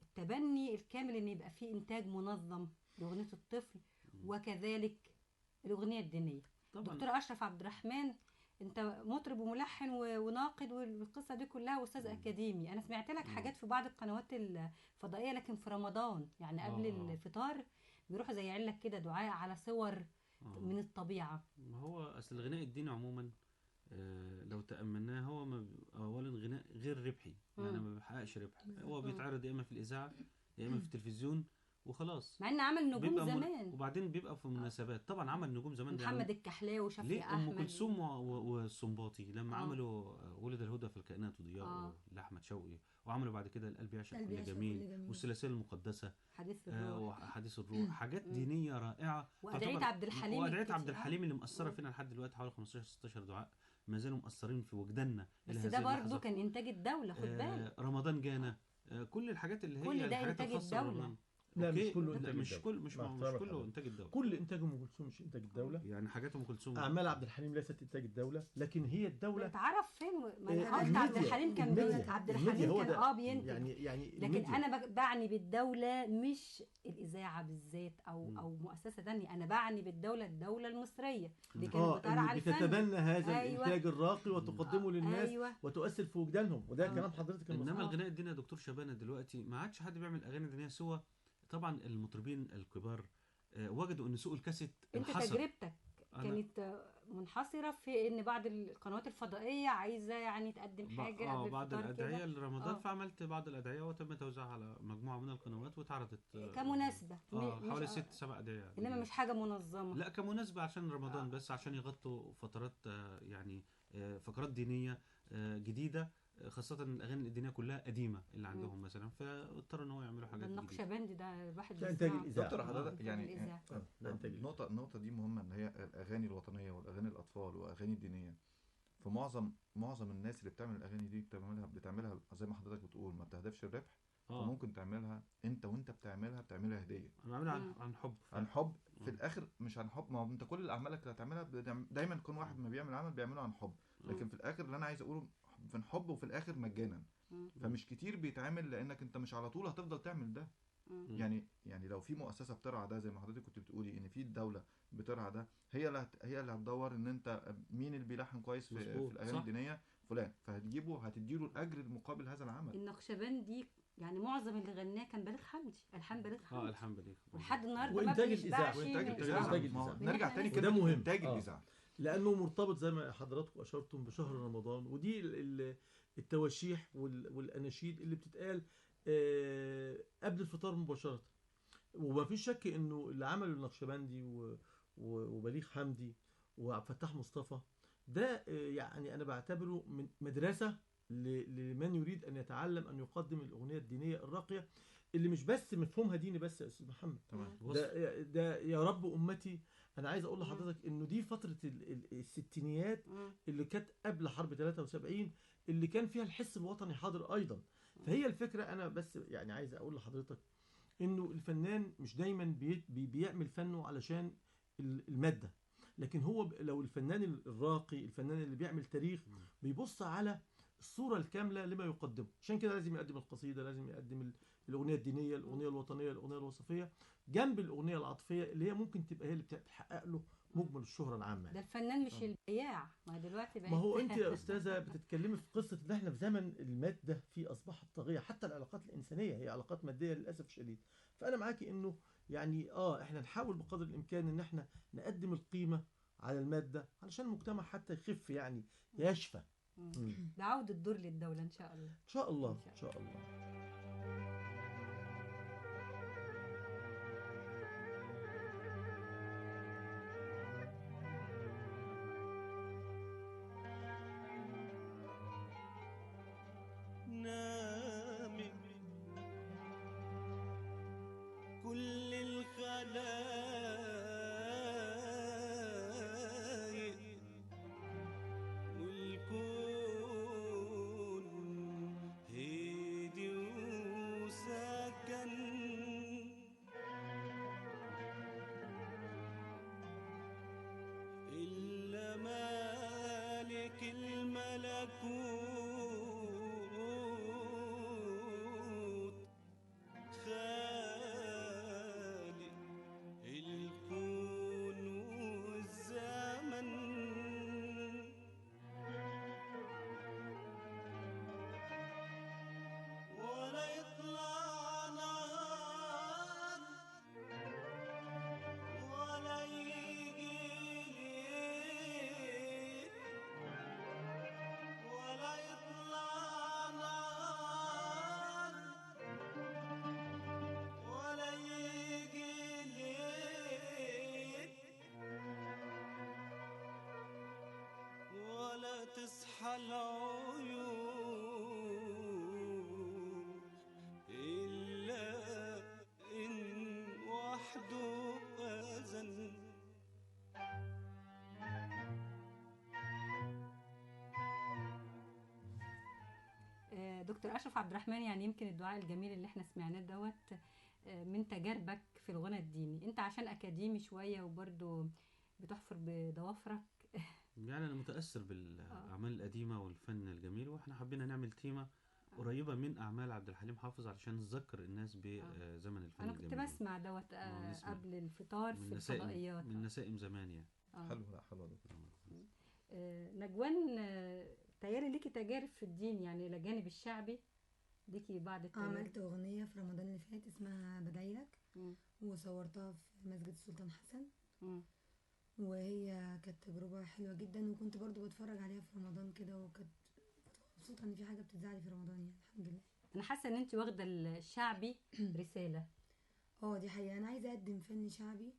[SPEAKER 3] التبني الكامل إن يبقى فيه إنتاج منظم لأغنية الطفل، وكذلك الأغنية الدينية. دكتور أشرف عبد الرحمن، انت مطرب وملحن وناقد والقصه دي كلها، واستاذ اكاديمي. انا سمعت لك حاجات في بعض القنوات الفضائيه، لكن في رمضان يعني قبل الفطار بيروحوا زي لك كده دعاء على صور من الطبيعه.
[SPEAKER 2] ما هو اصل الغناء الديني عموما لو تأملناه هو اولا غناء غير ربحي، يعني ما بيحققش ربح. هو بيتعرض يا اما في الاذاعه يا اما في التلفزيون وخلاص،
[SPEAKER 3] مع ان عمل نجوم زمان
[SPEAKER 2] وبعدين بيبقى في مناسبات. طبعا عمل نجوم زمان،
[SPEAKER 3] محمد الكحلاوي وشفيق احمد،
[SPEAKER 2] ام كلثوم والسنباطي لما عملوا ولد الهدى في الكائنات وضياء لاحمد شوقي، وعملوا بعد كده القلب يعشق كل جميل والسلاسل المقدسه،
[SPEAKER 3] حديث الروح
[SPEAKER 2] وحديث الروح، حاجات دينيه رائعه.
[SPEAKER 3] وادعيه عبد الحليم،
[SPEAKER 2] وادعيه عبد الحليم اللي مأثره فينا لحد دلوقتي، حوالي 15-16 دعاء ما زالوا مأثرين في وجداننا.
[SPEAKER 3] بس ده برضه كان انتاج الدوله، خد بالك.
[SPEAKER 2] رمضان جانا، كل الحاجات اللي هي
[SPEAKER 3] كل ده انتاج الدوله.
[SPEAKER 5] لا مش كله انتاج
[SPEAKER 2] مش كله انتاج الدوله.
[SPEAKER 5] كل انتاج ام كلثوم مش انتاج الدوله،
[SPEAKER 2] يعني حاجات ام كلثوم،
[SPEAKER 5] اعمال عبد الحليم ليست انتاج الدوله، لكن هي الدوله
[SPEAKER 3] تعرف فين. ما انا قلت عبد الحليم كان عبد الحليم كان بينتج،
[SPEAKER 5] يعني
[SPEAKER 3] لكن انا بعني بالدوله مش الاذاعه بالذات او مؤسسه ثانيه. انا بعني بالدوله الدوله المصريه اللي كانت بترعى الفن،
[SPEAKER 5] بتتبنى هذا الانتاج الراقي وتقدمه للناس وتؤثر في وجدانهم. وده كلام حضرتك
[SPEAKER 2] انما الغناء الديني يا دكتور شبانه دلوقتي ما عادش حد بيعمل اغاني دينيه سوى طبعا المطربين الكبار. وجدوا ان سوق الكاسيت
[SPEAKER 3] انت تجربتك كانت منحصره في ان بعض القنوات الفضائيه عايزه يعني تقدم حاجه قبل
[SPEAKER 2] بعض الادعيه لرمضان، فعملت بعض الادعيه وتم توزيعها على مجموعه من القنوات واتعرضت
[SPEAKER 3] كمناسبه
[SPEAKER 2] حوالي 6-7 ادعيه،
[SPEAKER 3] انما مش حاجه منظمه.
[SPEAKER 2] لا كمناسبه عشان رمضان بس، عشان يغطوا فترات يعني فقرات دينيه جديده، خاصة الأغاني الدينية كلها قديمة اللي عندهم مثلا، فاضطروا إن هو يعملوا حاجات جديدة.
[SPEAKER 3] النقشبندي ده الواحد
[SPEAKER 5] إنتاج الإذاعة.
[SPEAKER 7] دكتور حضرتك يعني النقطة دي مهمة، إن هي الأغاني الوطنية والأغاني الأطفال وأغاني الدينية. في معظم الناس اللي بتعمل الأغاني دي بتعملها زي ما حضرتك بتقول، ما بتهدفش الربح. فممكن تعملها وانت بتعملها هديه.
[SPEAKER 2] انا بعملها عن حب
[SPEAKER 7] في الاخر، مش عن حب. ما هو انت كل اعمالك اللي هتعملها دايما كل واحد ما بيعمل عمل بيعمله عن حب، لكن في الاخر اللي انا عايز اقوله في حب وفي الاخر مجانا. فمش كتير بيتعمل، لانك انت مش على طول هتفضل تعمل ده. يعني لو في مؤسسه بترعى ده، زي ما حضرتك كنت بتقولي ان في الدوله بترعى ده، هي اللي هتدور ان انت مين اللي بيلحن كويس في الاغاني الدينيه، فلان، هتديله الاجر المقابل هذا العمل.
[SPEAKER 3] النقشبندي يعني معظم اللي غناه كان بليغ حمدي، الحان بليغ حمدي.
[SPEAKER 2] الحان بليغ
[SPEAKER 3] ولحد النهارده
[SPEAKER 5] وانتاج الاذاعه،
[SPEAKER 7] نرجع تاني كده
[SPEAKER 5] ده مهم.
[SPEAKER 7] انتاج الاذاعه
[SPEAKER 5] لانه مرتبط زي ما حضراتكم اشرتم بشهر رمضان، ودي التواشيح والاناشيد اللي بتتقال قبل الفطار مباشره. وما فيش شك انه اللي عمله النقشبندي وبليغ حمدي وعبد الفتاح مصطفى ده يعني انا بعتبره من مدرسه لمن يريد ان يتعلم ان يقدم الاغنيه الدينيه الراقيه، اللي مش بس مفهومها ديني بس يا استاذ محمد. ده يا رب امتي. انا عايز اقول لحضرتك انه دي فتره الستينيات اللي كانت قبل حرب 73 اللي كان فيها الحس الوطني حاضر ايضا. فهي الفكره، انا بس يعني عايز اقول لحضرتك انه الفنان مش دايما بيعمل فنه علشان الماده، لكن هو لو الفنان الراقي، الفنان اللي بيعمل تاريخ، بيبص على الصورة الكاملة لما يقدمه. عشان كده لازم يقدم القصيدة، لازم يقدم الأغنية الدينية، الأغنية الوطنية، الأغنية الوصفية، جنب الأغنية العاطفية اللي هي ممكن تبقى هي اللي بتحقق له مجمل الشهرة العامة.
[SPEAKER 3] ده الفنان مش البياع. ما دلوقتي بقى،
[SPEAKER 5] ما هو أنت يا أستاذة بتتكلمي في قصة إن إحنا في زمن المادة فيه أصبحت طاغية، حتى العلاقات الإنسانية هي علاقات مادية للأسف الشديد. فأنا معاكي إنه يعني إحنا نحاول بقدر الإمكان إن إحنا نقدم القيمة على المادة علشان المجتمع حتى يخف، يعني يشفى.
[SPEAKER 3] بعودة الدور للدولة إن شاء الله.
[SPEAKER 5] إن شاء الله إن شاء الله.
[SPEAKER 9] خلايق والكون هادي وسكن إلا مالك الملكوت خالق الكون والزمن ولا يطلع نهار ولا يجي ليل ولا يطلع نهار ولا يجي ليل ولا تصحى العيون إلا إن وحده أذن.
[SPEAKER 3] دكتور أشرف عبد الرحمن، يعني يمكن الدعاء الجميل اللي احنا سمعناه دوت من تجاربك في الغنى الديني. انت عشان أكاديمي شوية وبرضو بتحفر بضوافرك
[SPEAKER 2] يعني أنا متأثر بالأعمال القديمة والفن الجميل، وإحنا حبينا نعمل تيمة قريبة من أعمال عبد الحليم حافظ علشان نذكر الناس بزمن الفن
[SPEAKER 3] أنا
[SPEAKER 2] الجميل.
[SPEAKER 3] كنت بسمع دوت قبل الفطار في الفضائيات
[SPEAKER 2] من نسائم زمان يعني.
[SPEAKER 7] حلو. لا حلو ده.
[SPEAKER 3] نجوان، تياري ليكي تجارب في الدين يعني إلى جانب الشعبي، ليكي بعض التجارب.
[SPEAKER 6] عملت أغنية في رمضان اللي فات اسمها بدعيلك، وصورتها في مسجد السلطان حسن، وهي كانت تجربة حلوة جدا، وكنت برضو بتفرج عليها في رمضان كده، وكنت مبسوطة ان في حاجة بتتذاع في رمضان يعني. الحمد لله.
[SPEAKER 3] انا حاسة ان انت واخدة الشعبي رسالة.
[SPEAKER 6] دي حقيقة. انا عايزة اقدم فن شعبي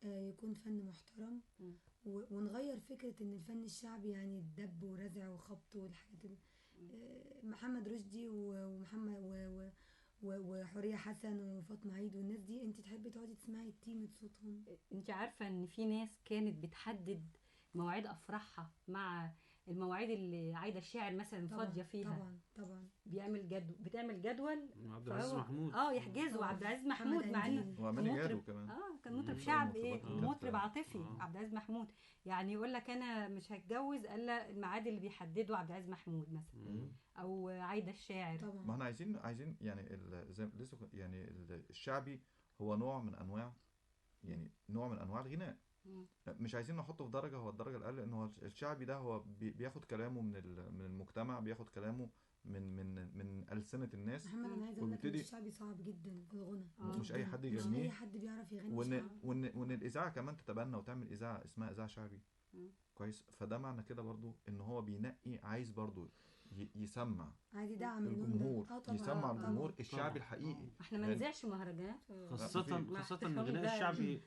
[SPEAKER 6] يكون فن محترم، ونغير فكرة ان الفن الشعبي يعني الدب ورزع وخبط والحاجات محمد رشدي ومحمد وحورية حسن وفاطمة عيد والناس دي، انت تحبي تقعدي تسمعي تيمة صوتهم.
[SPEAKER 3] انت عارفة ان في ناس كانت بتحدد مواعيد افراحها مع المواعيد اللي عايدة الشاعر مثلا فاضية فيها.
[SPEAKER 6] طبعا
[SPEAKER 3] بتعمل جدول
[SPEAKER 2] عبد العزيز محمود
[SPEAKER 3] يحجزوا عبد العزيز محمود، مع انه
[SPEAKER 7] مطرب كمان
[SPEAKER 3] كان مطرب شعبي مطرب عاطفي. عبد العزيز محمود يعني يقول لك انا مش هتجوز الا الميعاد اللي بيحدده عبد العزيز محمود مثلا او عايدة الشاعر.
[SPEAKER 6] طبعا.
[SPEAKER 7] ما احنا عايزين يعني زي لسه يعني الشعبي هو نوع من انواع الغناء. مش عايزين نحطه في درجة، هو الدرجة الأقل، إنه الشعبي ده هو بياخد كلامه من المجتمع، بياخد كلامه من ألسنة الناس.
[SPEAKER 6] محمد أنا عايزة أقول لك إن الشعبي صعب جدا في الغنى.
[SPEAKER 7] مش أي حد يغنيه،
[SPEAKER 6] مش أي حد بيعرف يغني شعبي.
[SPEAKER 7] وإن الإذاعة كمان تتبنى وتعمل إذاعة اسمها إذاعة شعبي. كويس. فده معنى كده برضو إن هو بينقي، عايز برضو يسمع،
[SPEAKER 6] عايز يدعم
[SPEAKER 7] الجمهور، يسمع الجمهور الشعبي الحقيقي.
[SPEAKER 3] احنا ما نذيعش مهرجانات،
[SPEAKER 2] خاصة ان الغناء الشعبي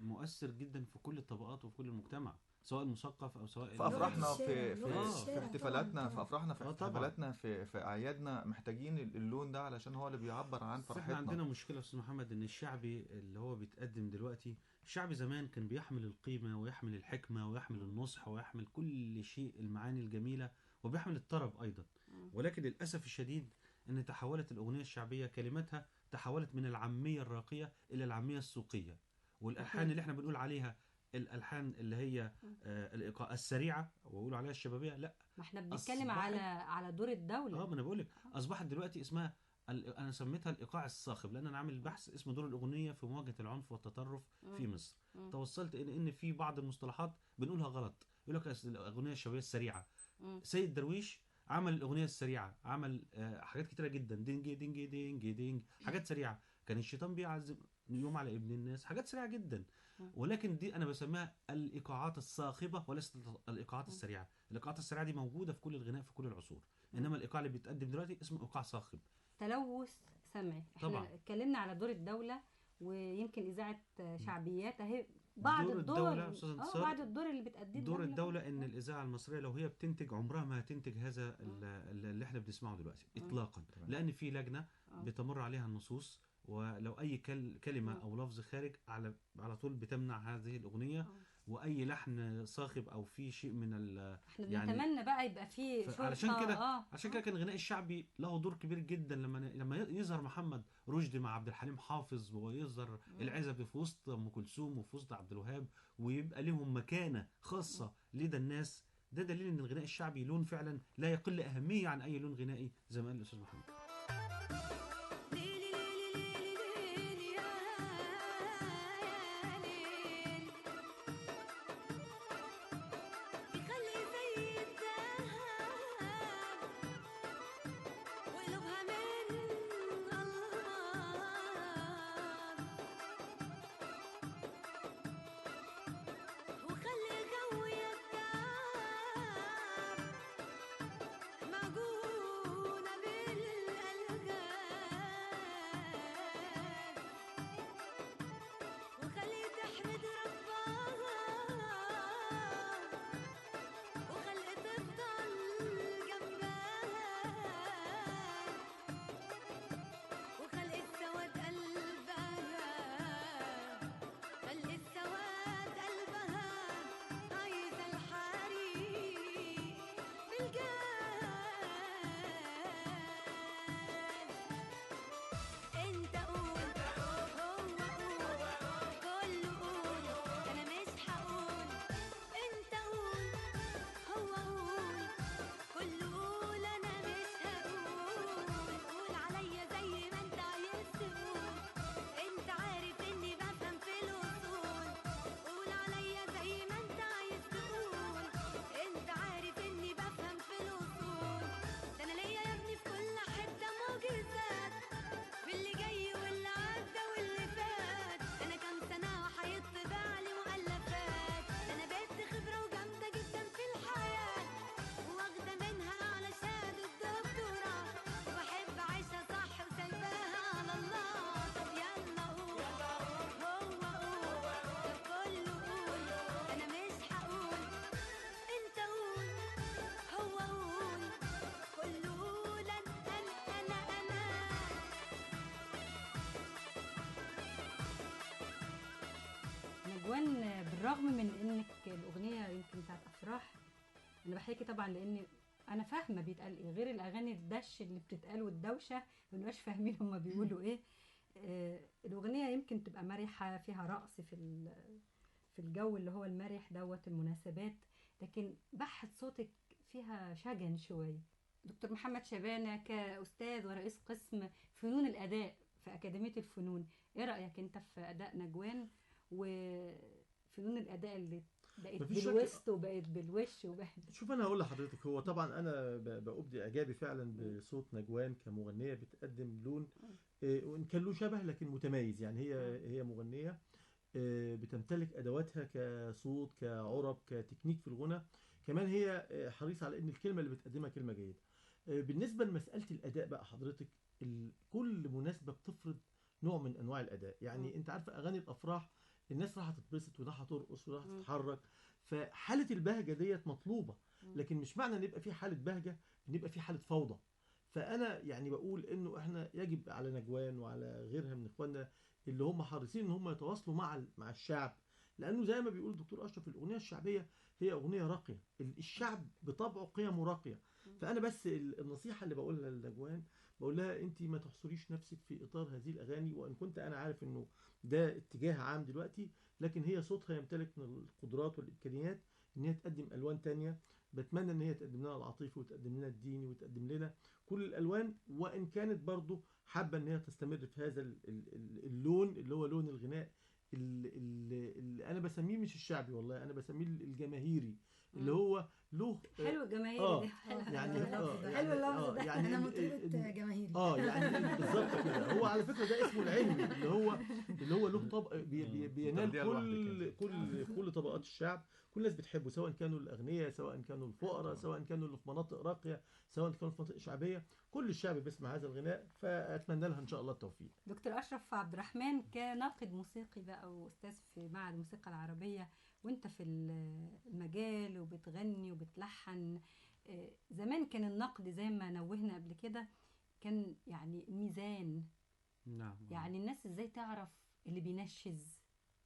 [SPEAKER 2] مؤثر جدا في كل الطبقات وفي كل المجتمع، سواء مثقف او سواء
[SPEAKER 7] في افراحنا في احتفالاتنا في افراحنا في احتفالاتنا في اعيادنا محتاجين اللون ده علشان هو اللي بيعبر عن فرحتنا.
[SPEAKER 2] احنا عندنا مشكلة استاذ محمد ان الشعبي اللي هو بيتقدم دلوقتي، الشعبي زمان كان بيحمل القيمة ويحمل الحكمة ويحمل النصح ويحمل كل شيء، المعاني الجميلة، وبيحمل الطرب ايضا. ولكن للاسف الشديد ان تحولت الاغنية الشعبية كلماتها تحولت من العامية الراقية الى العامية السوقية، والالحان اللي احنا بنقول عليها الالحان اللي هي الايقاع السريعه ويقولوا عليها الشبابيه، لا
[SPEAKER 3] ما احنا بنتكلم على دور الدوله.
[SPEAKER 2] ما انا بقول لك اصبحت دلوقتي اسمها انا سميتها الايقاع الصاخب، لان انا عامل بحث اسمه دور الاغنيه في مواجهه العنف والتطرف في مصر. توصلت ان في بعض المصطلحات بنقولها غلط، يقول لك الاغنيه الشبابيه السريعه. سيد درويش عمل الاغنيه السريعه، عمل حاجات كتيره جدا، دينج دينج دينج دينج، حاجات سريعه. كان الشيطان بيعزم يوم على ابن الناس، حاجات سريعه جدا. ولكن دي انا بسميها الايقاعات الصاخبه وليست الايقاعات السريعه. الايقاعات السريعه دي موجوده في كل الغناء في كل العصور، انما الايقاع اللي بيتقدم دلوقتي اسمه ايقاع صاخب.
[SPEAKER 3] تلوث سمعي. احنا اتكلمنا على دور الدوله، ويمكن اذاعه شعبيات اهي بعض الدور بعض الدور اللي بتقدمه
[SPEAKER 2] دور الدوله ان الاذاعه المصريه لو هي بتنتج عمرها ما هتنتج هذا اللي احنا بنسمعه دلوقتي اطلاقا، لان في لجنه بتمر عليها النصوص ولو اي كلمه او لفظ خارج على طول بتمنع هذه الاغنيه، واي لحن صاخب او في شيء من
[SPEAKER 3] احنا بنتمنى بقى يبقى في
[SPEAKER 2] علشان كده
[SPEAKER 3] شرطة.
[SPEAKER 2] عشان كده كان الغناء الشعبي له دور كبير جدا. لما يظهر محمد رشدي مع عبد الحليم حافظ، ويظهر العزبي في وسط ام كلثوم وفي وسط عبد الوهاب، ويبقى لهم مكانه خاصه لدى الناس، ده دليل ان الغناء الشعبي لون فعلا لا يقل اهميه عن اي لون غنائي زي ما قال الاستاذ محمد.
[SPEAKER 8] ليلي ليلي ليلي ليلي يا ليل، يخلي زي الذهب وقلوبها من ألماظ، وخلي جو التعب معجونة بالألغاز، وخلي تحمد ربها، وخلي تفضل جنبها، وخلي السواد قلبها، خلي السواد قلبها عايزة الحريق بالجاز. انت قول هو قول كله قول انا مش هقول، انت قول هو قول كله قول انا مش هقول، قول عليا زي ما انت عايز تقول، انت عارف اني بفهم في الاصول، قول عليا زي ما انت عايز تقول، انت عارف اني بفهم في الاصول، ده انا ليا يا ابني في كل حته معجزات، في اللي جاي واللي عدى واللي فات، انا كام سنه وهيطبع لي مؤلفات، ده انا بنت خبره وجامده جدا في الحياه، واخده منها اعلى شهاده دكتوراه، وبحب اعيشها صح وسايباها على الله. طب يلا قول هو قول طب كله قول انا مش هقول، انت قول هو قول كله قول انا.
[SPEAKER 3] نجوان، بالرغم من انك الاغنيه يمكن بتاعت افراح، انا بحكي طبعا لان انا فاهمه بيتقال ايه، غير الاغاني الدش اللي بتتقال والدوشه ما بنبقاش فاهمين هما بيقولوا ايه. الاغنيه يمكن تبقى مرحه، فيها رقص في الجو اللي هو المرح دوت المناسبات، لكن بحة صوتك فيها شجن شويه. دكتور محمد شبانه كاستاذ ورئيس قسم فنون الاداء في اكاديميه الفنون، ايه رايك انت في اداء نجوان وفنون الاداء اللي بقت
[SPEAKER 5] مفيش شك.
[SPEAKER 3] بالوسط وبقت بالوش وبقت
[SPEAKER 5] شوف انا هقول لحضرتك، هو طبعا انا بأبدي اعجابي فعلا بصوت نجوان كمغنيه بتقدم لون وان كان له شبه لكن متميز. يعني هي مغنيه بتمتلك ادواتها كصوت كعرب كتكنيك في الغنى، كمان هي حريصه على ان الكلمه اللي بتقدمها كلمه جيده. بالنسبه لمساله الاداء بقى حضرتك، كل مناسبه بتفرض نوع من انواع الاداء. يعني انت عارفه اغاني الافراح الناس راح تتبسط وراح ترقص وراح تتحرك، فحاله البهجه ديت مطلوبه، لكن مش معنى ان يبقى في حاله بهجه ان يبقى في حاله فوضى. فانا يعني بقول انه احنا يجب على نجوان وعلى غيرها من اخواننا اللي هم حريصين ان هم يتواصلوا مع الشعب، لانه زي ما بيقول الدكتور اشرف الاغنيه الشعبيه هي اغنيه راقيه، الشعب بطبعه قيمه راقيه. فانا بس النصيحه اللي بقولها لنجوان بقول لها انت ما تحصريش نفسك في اطار هذه الاغاني، وان كنت انا عارف انه ده اتجاه عام دلوقتي، لكن هي صوتها يمتلك من القدرات والامكانيات ان هي تقدم الوان تانية. بتمنى ان هي تقدم لنا العاطفي وتقدم لنا الديني وتقدم لنا كل الالوان، وان كانت برضو حابه ان هي تستمر في هذا اللون اللي هو لون الغناء اللي انا بسميه مش الشعبي، والله انا بسميه الجماهيري، اللي هو له
[SPEAKER 3] حلو الجماهيري دي، حلو
[SPEAKER 5] يعني
[SPEAKER 6] حلو اللفظ ده،
[SPEAKER 5] يعني
[SPEAKER 6] انا مطربة جماهيري.
[SPEAKER 5] يعني بالظبط كده. هو على فكره ده اسمه العلمي، اللي هو له طبق بينال كل طبقات الشعب، كل الناس بتحبه، سواء كانوا الاغنياء سواء كانوا الفقراء سواء كانوا اللي في مناطق راقيه سواء كانوا في مناطق شعبيه، كل الشعب بيسمع هذا الغناء، فاتمنى لها ان شاء الله التوفيق.
[SPEAKER 3] دكتور اشرف عبد الرحمن، كناقد موسيقي بقى واستاذ في معهد الموسيقى العربيه، وانت في المجال وبتغني وبتلحن، زمان كان النقد زي ما نوهنا قبل كده كان يعني ميزان
[SPEAKER 2] نعم.
[SPEAKER 3] يعني الناس ازاي تعرف اللي بينشز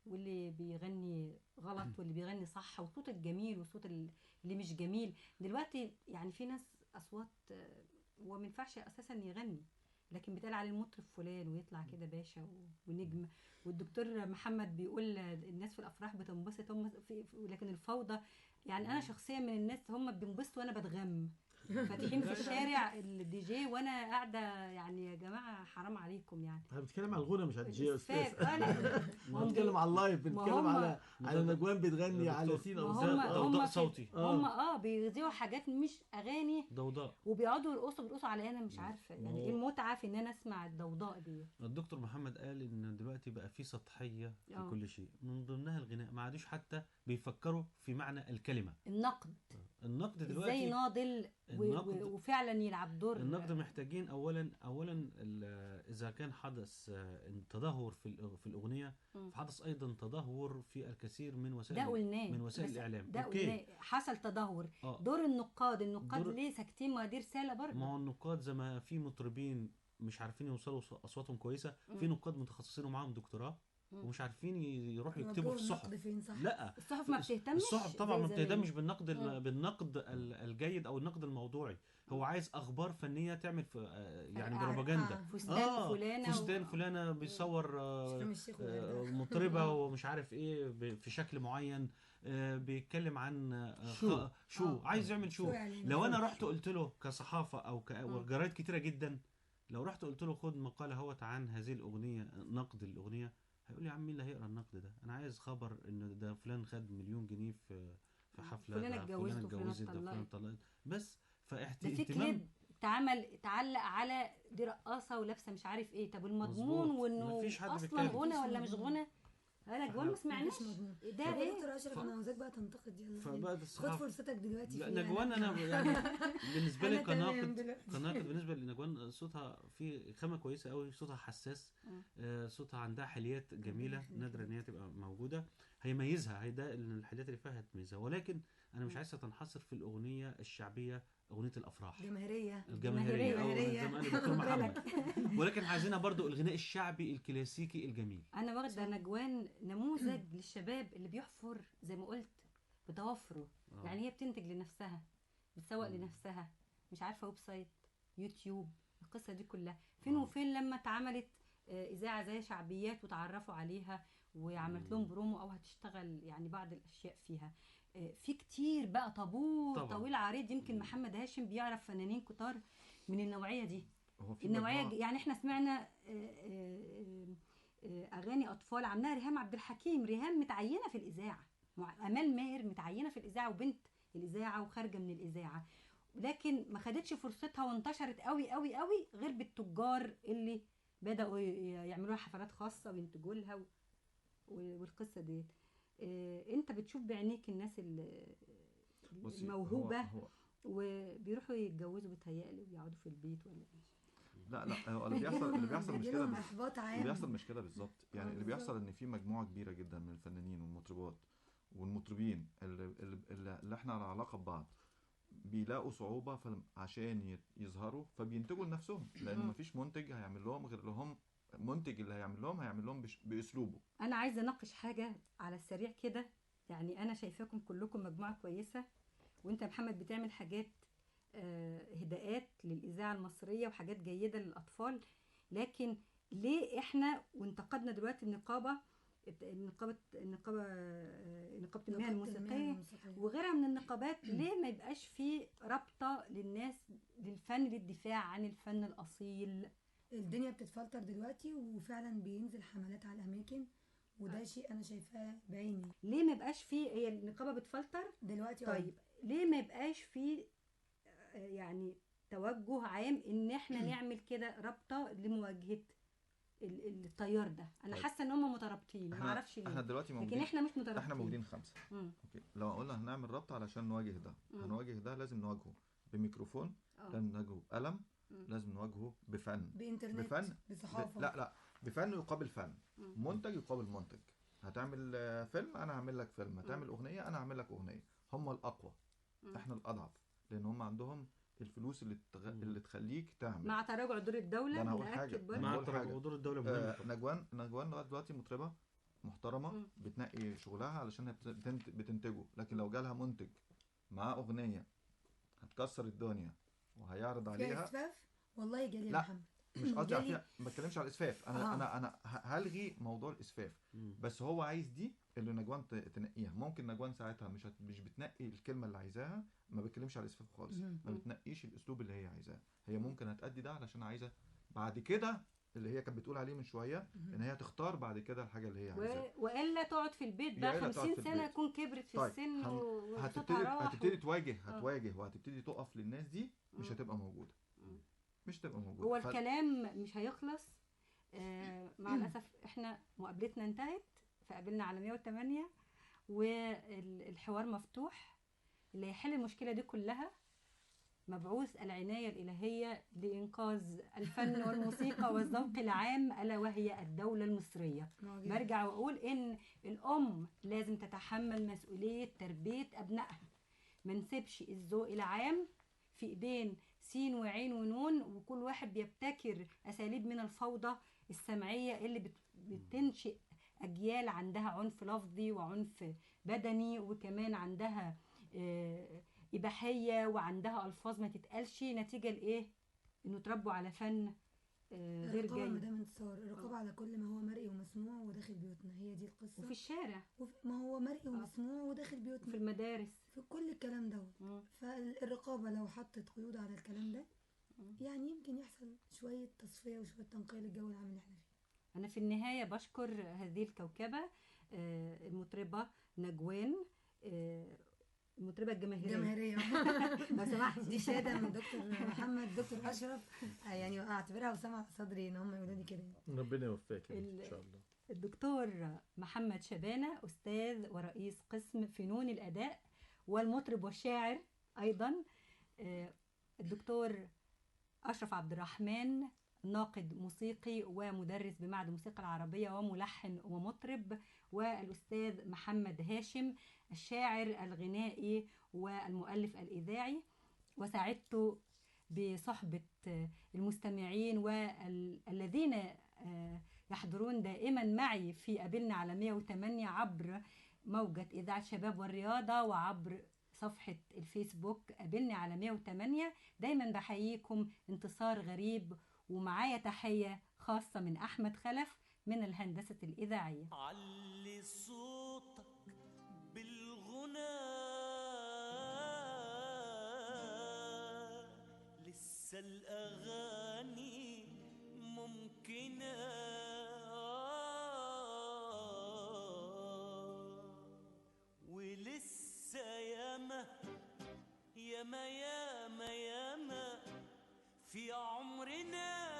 [SPEAKER 3] واللي بيغني غلط واللي بيغني صح، والصوت الجميل والصوت اللي مش جميل. دلوقتي يعني في ناس اصوات هو ما ينفعش اساسا يغني، لكن بيتقال عليه المطرب فلان ويطلع كده باشا ونجم. والدكتور محمد بيقول الناس في الافراح بتنبسط هم لكن الفوضى، يعني انا شخصيا من الناس هم بينبسطوا وانا بتغم فاتحين في الشارع الدي جي وانا قاعده، يعني يا جماعه حرام عليكم يعني.
[SPEAKER 5] احنا بنتكلم على الغنى مش على الدي جي يا استاذ.
[SPEAKER 3] ما
[SPEAKER 5] بنتكلم على اللايف، بنتكلم على نجوان بتغني
[SPEAKER 2] يا
[SPEAKER 5] على
[SPEAKER 2] دكتور،
[SPEAKER 5] سين
[SPEAKER 3] ما
[SPEAKER 5] او
[SPEAKER 3] هم
[SPEAKER 2] ضوضاء صوتي.
[SPEAKER 3] هم بيذيعوا حاجات مش اغاني
[SPEAKER 2] ضوضاء.
[SPEAKER 3] وبيقعدوا يرقصوا على انا مش عارفه يعني ايه المتعه في ان انا اسمع الضوضاء دي.
[SPEAKER 2] الدكتور محمد قال ان دلوقتي بقى في سطحيه في كل شيء، من ضمنها الغناء. ما عادوش حتى بيفكروا في معنى الكلمه.
[SPEAKER 3] النقد
[SPEAKER 2] دلوقتي
[SPEAKER 3] ازاي ناضل وفعلا يلعب دور.
[SPEAKER 2] النقد محتاجين اولا اذا كان حدث تدهور في الاغنيه، فحدث ايضا تدهور في الكثير من وسائل الاعلام.
[SPEAKER 3] اوكي حصل تدهور. دور النقاد ليه ساكتين؟ ما دي رساله برضه.
[SPEAKER 2] ما هو النقاد زي ما في مطربين مش عارفين يوصلوا اصواتهم كويسه، في نقاد متخصصين ومعاهم دكتوراه ومش عارفين يروحوا يكتبوا في الصحف. لا،
[SPEAKER 3] الصحف ما بتهتمش.
[SPEAKER 2] الصحف طبعا ما بتهتمش بالنقد الجيد او النقد الموضوعي. هو عايز اخبار فنيه تعمل يعني بروباغندا. فستان فلانه بيصور مطربه ومش عارف ايه في شكل معين، بيتكلم عن شو عايز يعمل شو. لو انا رحت قلت له كصحافه او جرايد كتيره جدا، لو رحت قلت له خد مقاله اهوت عن هذه الاغنيه، نقد الاغنيه، هيقول لي يا عم مين اللي هيقرا النقد ده؟ انا عايز خبر ان ده فلان خد $1,000,000 جنيه في حفله،
[SPEAKER 3] فلان اتجوزت
[SPEAKER 2] فلان طلقت. بس
[SPEAKER 3] ده في كليب تعلق على دي رقاصه ولابسه مش عارف ايه. طب المضمون وانه اصلا غنى ولا مش غنى؟ انا جوان ما سمعناش
[SPEAKER 6] ده ايه. دكتور اشرف انا عاوزاك بقى تنتقد، يلا خد فرصتك دلوقتي.
[SPEAKER 2] لا نجوان انا يعني بالنسبه لي كناقد بالنسبه لنجوان صوتها في خامه كويسه قوي، صوتها حساس، صوتها عندها حليات جميله نادره ان هي تبقى موجوده، هيميزها. ده الحليات اللي فيها هتميزها. ولكن انا مش عايزها تنحصر في الاغنيه الشعبيه، اغنيه الافراح
[SPEAKER 6] الجماهيريه
[SPEAKER 2] زي ما قال الدكتور محمد. ولكن عايزينها برضو الغناء الشعبي الكلاسيكي الجميل.
[SPEAKER 3] انا واخده نجوان نموذج للشباب اللي بيحفر زي ما قلت بتوفره. يعني هي بتنتج لنفسها، بتسوق لنفسها، مش عارفه ويب سايت، يوتيوب، القصه دي كلها. فين وفين لما اتعملت اذاعه زي شعبيات وتعرفوا عليها وعملت لهم برومو او هتشتغل يعني بعض الاشياء فيها. في كتير بقى طابور طويل عريض. يمكن محمد هاشم بيعرف فنانين كتار من النوعيه دي. النوعيه يعني احنا سمعنا اغاني اطفال عملها ريهام عبد الحكيم. ريهام متعينه في الاذاعه، امال ماهر متعينه في الاذاعه وبنت الاذاعه وخارجه من الاذاعه، لكن ما خدتش فرصتها وانتشرت قوي قوي قوي غير بالتجار اللي بداوا يعملوا لها حفلات خاصه وينتجوا لها والقصه دي. انت بتشوف بعينيك الناس الموهوبه وبيروحوا يتجوزوا بتهيألي ويقعدوا في البيت ولا
[SPEAKER 7] لا هو اللي بيحصل مشكله اللي بيحصل مشكله بالظبط. يعني اللي بيحصل ان في مجموعه كبيره جدا من الفنانين والمطربات والمطربين اللي احنا على علاقه ببعض بيلاقوا صعوبه عشان يظهروا، فبينتجوا لنفسهم، لان مفيش منتج هيعمل لهم غير لهم منتج اللي هيعمل لهم باسلوبه.
[SPEAKER 3] انا عايزه اناقش حاجه على السريع كده. يعني انا شايفاكم كلكم مجموعه كويسه، وانت يا محمد بتعمل حاجات هداءات للاذاعه المصريه وحاجات جيده للاطفال. لكن ليه احنا وانتقدنا دلوقتي نقابه المهن الموسيقيه وغيرها من النقابات، ليه ما يبقاش في رابطه للناس للفن، للدفاع عن الفن الاصيل؟
[SPEAKER 6] الدنيا بتتفلتر دلوقتي وفعلا بينزل حملات على الاماكن، وده شيء انا شايفاه بعيني.
[SPEAKER 3] ليه ما يبقاش في، هي النقابه بتفلتر دلوقتي طيب ليه ما يبقاش في يعني توجه عام ان احنا نعمل كده رابطه لمواجهه التيار ده؟ انا حاسه ان هم مترابطين، ما اعرفش ليه.
[SPEAKER 7] احنا دلوقتي موجودين،
[SPEAKER 3] لكن احنا مش مترابطين.
[SPEAKER 7] احنا موجودين 5. اوكي، لو قلنا هنعمل رابطه علشان نواجه ده، هنواجه ده لازم نواجهه بميكروفون، لازم نواجهه بقلم، لازم نواجهه بفن،
[SPEAKER 6] بانترنت، بصحافه.
[SPEAKER 7] لا بفن يقابل فن، منتج يقابل منتج. هتعمل فيلم انا هعمل لك فيلم، هتعمل اغنيه انا هعمل لك اغنيه. هم الاقوى، احنا الاضعف، لان هم عندهم الفلوس اللي تخليك تعمل.
[SPEAKER 3] مع تراجع دور الدوله
[SPEAKER 7] ده أنا هقول حاجة.
[SPEAKER 3] نأكد برضه.
[SPEAKER 2] مع
[SPEAKER 7] هقول حاجة.
[SPEAKER 2] تراجع دور الدوله مهم طبعاً.
[SPEAKER 7] نجوان لغايه دلوقتي مطربه محترمه بتنقي شغلها علشان هي بتنتجه، لكن لو جالها منتج معاه اغنيه هتكسر الدنيا وهيعرض
[SPEAKER 6] فيها
[SPEAKER 7] عليها.
[SPEAKER 6] اسفاف والله جالي يا
[SPEAKER 7] لا،
[SPEAKER 6] محمد.
[SPEAKER 7] مش قصدي
[SPEAKER 6] جالي-
[SPEAKER 7] فيها، ما بتكلمش على الاسفاف. انا هلغي موضوع الاسفاف، بس هو عايز دي اللي نجوان تنقيها. ممكن نجوان ساعتها مش بتنقي الكلمه اللي عايزاها، ما بتكلمش على الاسفاف خالص، ما بتنقيش الاسلوب اللي هي عايزاه. هي ممكن هتأدي ده علشان عايزه بعد كده اللي هي كانت بتقول عليه من شويه، ان هي تختار بعد كده الحاجه اللي هي عايزاها.
[SPEAKER 3] والا تقعد في البيت
[SPEAKER 7] يا
[SPEAKER 3] بقى
[SPEAKER 7] إلا تقعد
[SPEAKER 3] 50
[SPEAKER 7] في
[SPEAKER 3] سنه
[SPEAKER 7] البيت.
[SPEAKER 3] تكون كبرت في
[SPEAKER 7] طيب،
[SPEAKER 3] السن وصوتها
[SPEAKER 7] هتبتدي
[SPEAKER 3] راح
[SPEAKER 7] هتواجه وهتبتدي تقف للناس دي، مش هتبقى موجوده. مش هتبقى موجوده.
[SPEAKER 3] هو الكلام مش هيخلص. مع الاسف احنا مقابلتنا انتهت، فقابلنا على 108 والحوار مفتوح. اللي هيحل المشكله دي كلها مبعوث العنايه الالهيه لانقاذ الفن والموسيقى والذوق العام، الا وهي الدوله المصريه. برجع واقول ان الام لازم تتحمل مسؤوليه تربيه ابنائها. ما نسيبش الذوق العام في ايدين سين وعين ونون، وكل واحد بيبتكر اساليب من الفوضى السمعيه اللي بتنشئ اجيال عندها عنف لفظي وعنف بدني، وكمان عندها اباحيه وعندها الفاظ ما تتقالش، نتيجه لايه؟ انه تربوا على فن غير
[SPEAKER 6] الرقابة
[SPEAKER 3] جيد.
[SPEAKER 6] مدام انتصار، الرقابة على كل ما هو مرئي ومسموع وداخل بيوتنا، هي دي القصة.
[SPEAKER 3] وفي الشارع،
[SPEAKER 6] ما هو مرئي ومسموع وداخل بيوتنا،
[SPEAKER 3] في المدارس،
[SPEAKER 6] في كل الكلام دوت. فالرقابة لو حطت قيود على الكلام ده يعني يمكن يحصل شوية تصفية وشوية تنقية للجو العام اللي احنا فيه.
[SPEAKER 3] أنا في النهاية بشكر هذه الكوكبة، المطربة نجوان، المطربة الجماهيرية لو سمحت.
[SPEAKER 6] دي شهادة من دكتور محمد، دكتور أشرف، يعني أعتبرها وسام على صدري إن هم يقولوا لي كده.
[SPEAKER 5] ربنا يوفقك إن شاء الله.
[SPEAKER 3] الدكتور محمد شبانة، أستاذ ورئيس قسم فنون الأداء والمطرب والشاعر أيضا. الدكتور أشرف عبد الرحمن، ناقد موسيقي ومدرس بمعهد الموسيقى العربية وملحن ومطرب. والأستاذ محمد هاشم، الشاعر الغنائي والمؤلف الإذاعي. وسعدت بصحبة المستمعين والذين يحضرون دائما معي في قابلنا على 108 عبر موجة إذاعة شباب والرياضة وعبر صفحة الفيسبوك قابلني على 108. دايما بحييكم انتصار غريب، ومعايا تحية خاصة من أحمد خلف من الهندسة الإذاعية.
[SPEAKER 9] علي صوتك بالغنى، لسه الأغاني ممكنة، ولسه ياما ياما ياما ياما في عمرنا.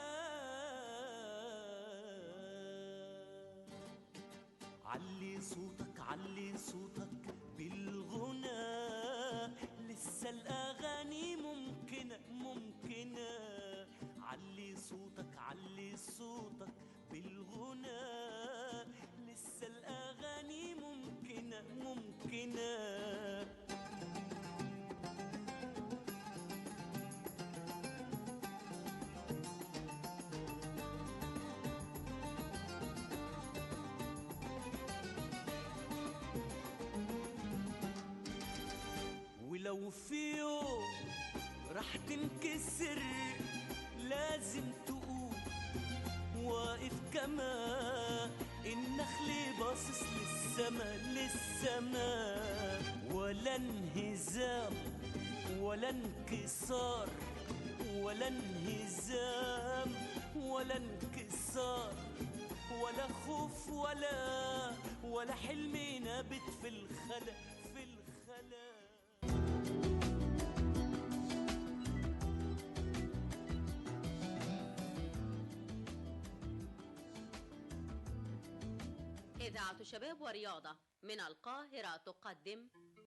[SPEAKER 9] علي صوتك علي صوتك بالغنى، لسه الأغاني ممكنة ممكنة. علي صوتك علي صوتك بالغنى، لسه الأغاني ممكنة ممكنة. ولو في يوم راح تنكسر لازم تقول واقف كما النخل باصص للسما للسما. ولا انهزام ولا انكسار، ولا انهزام ولا انكسار، ولا خوف ولا حلم نابت في الخلا في الخلا.
[SPEAKER 10] إذاعة شباب ورياضة من القاهرة تقدم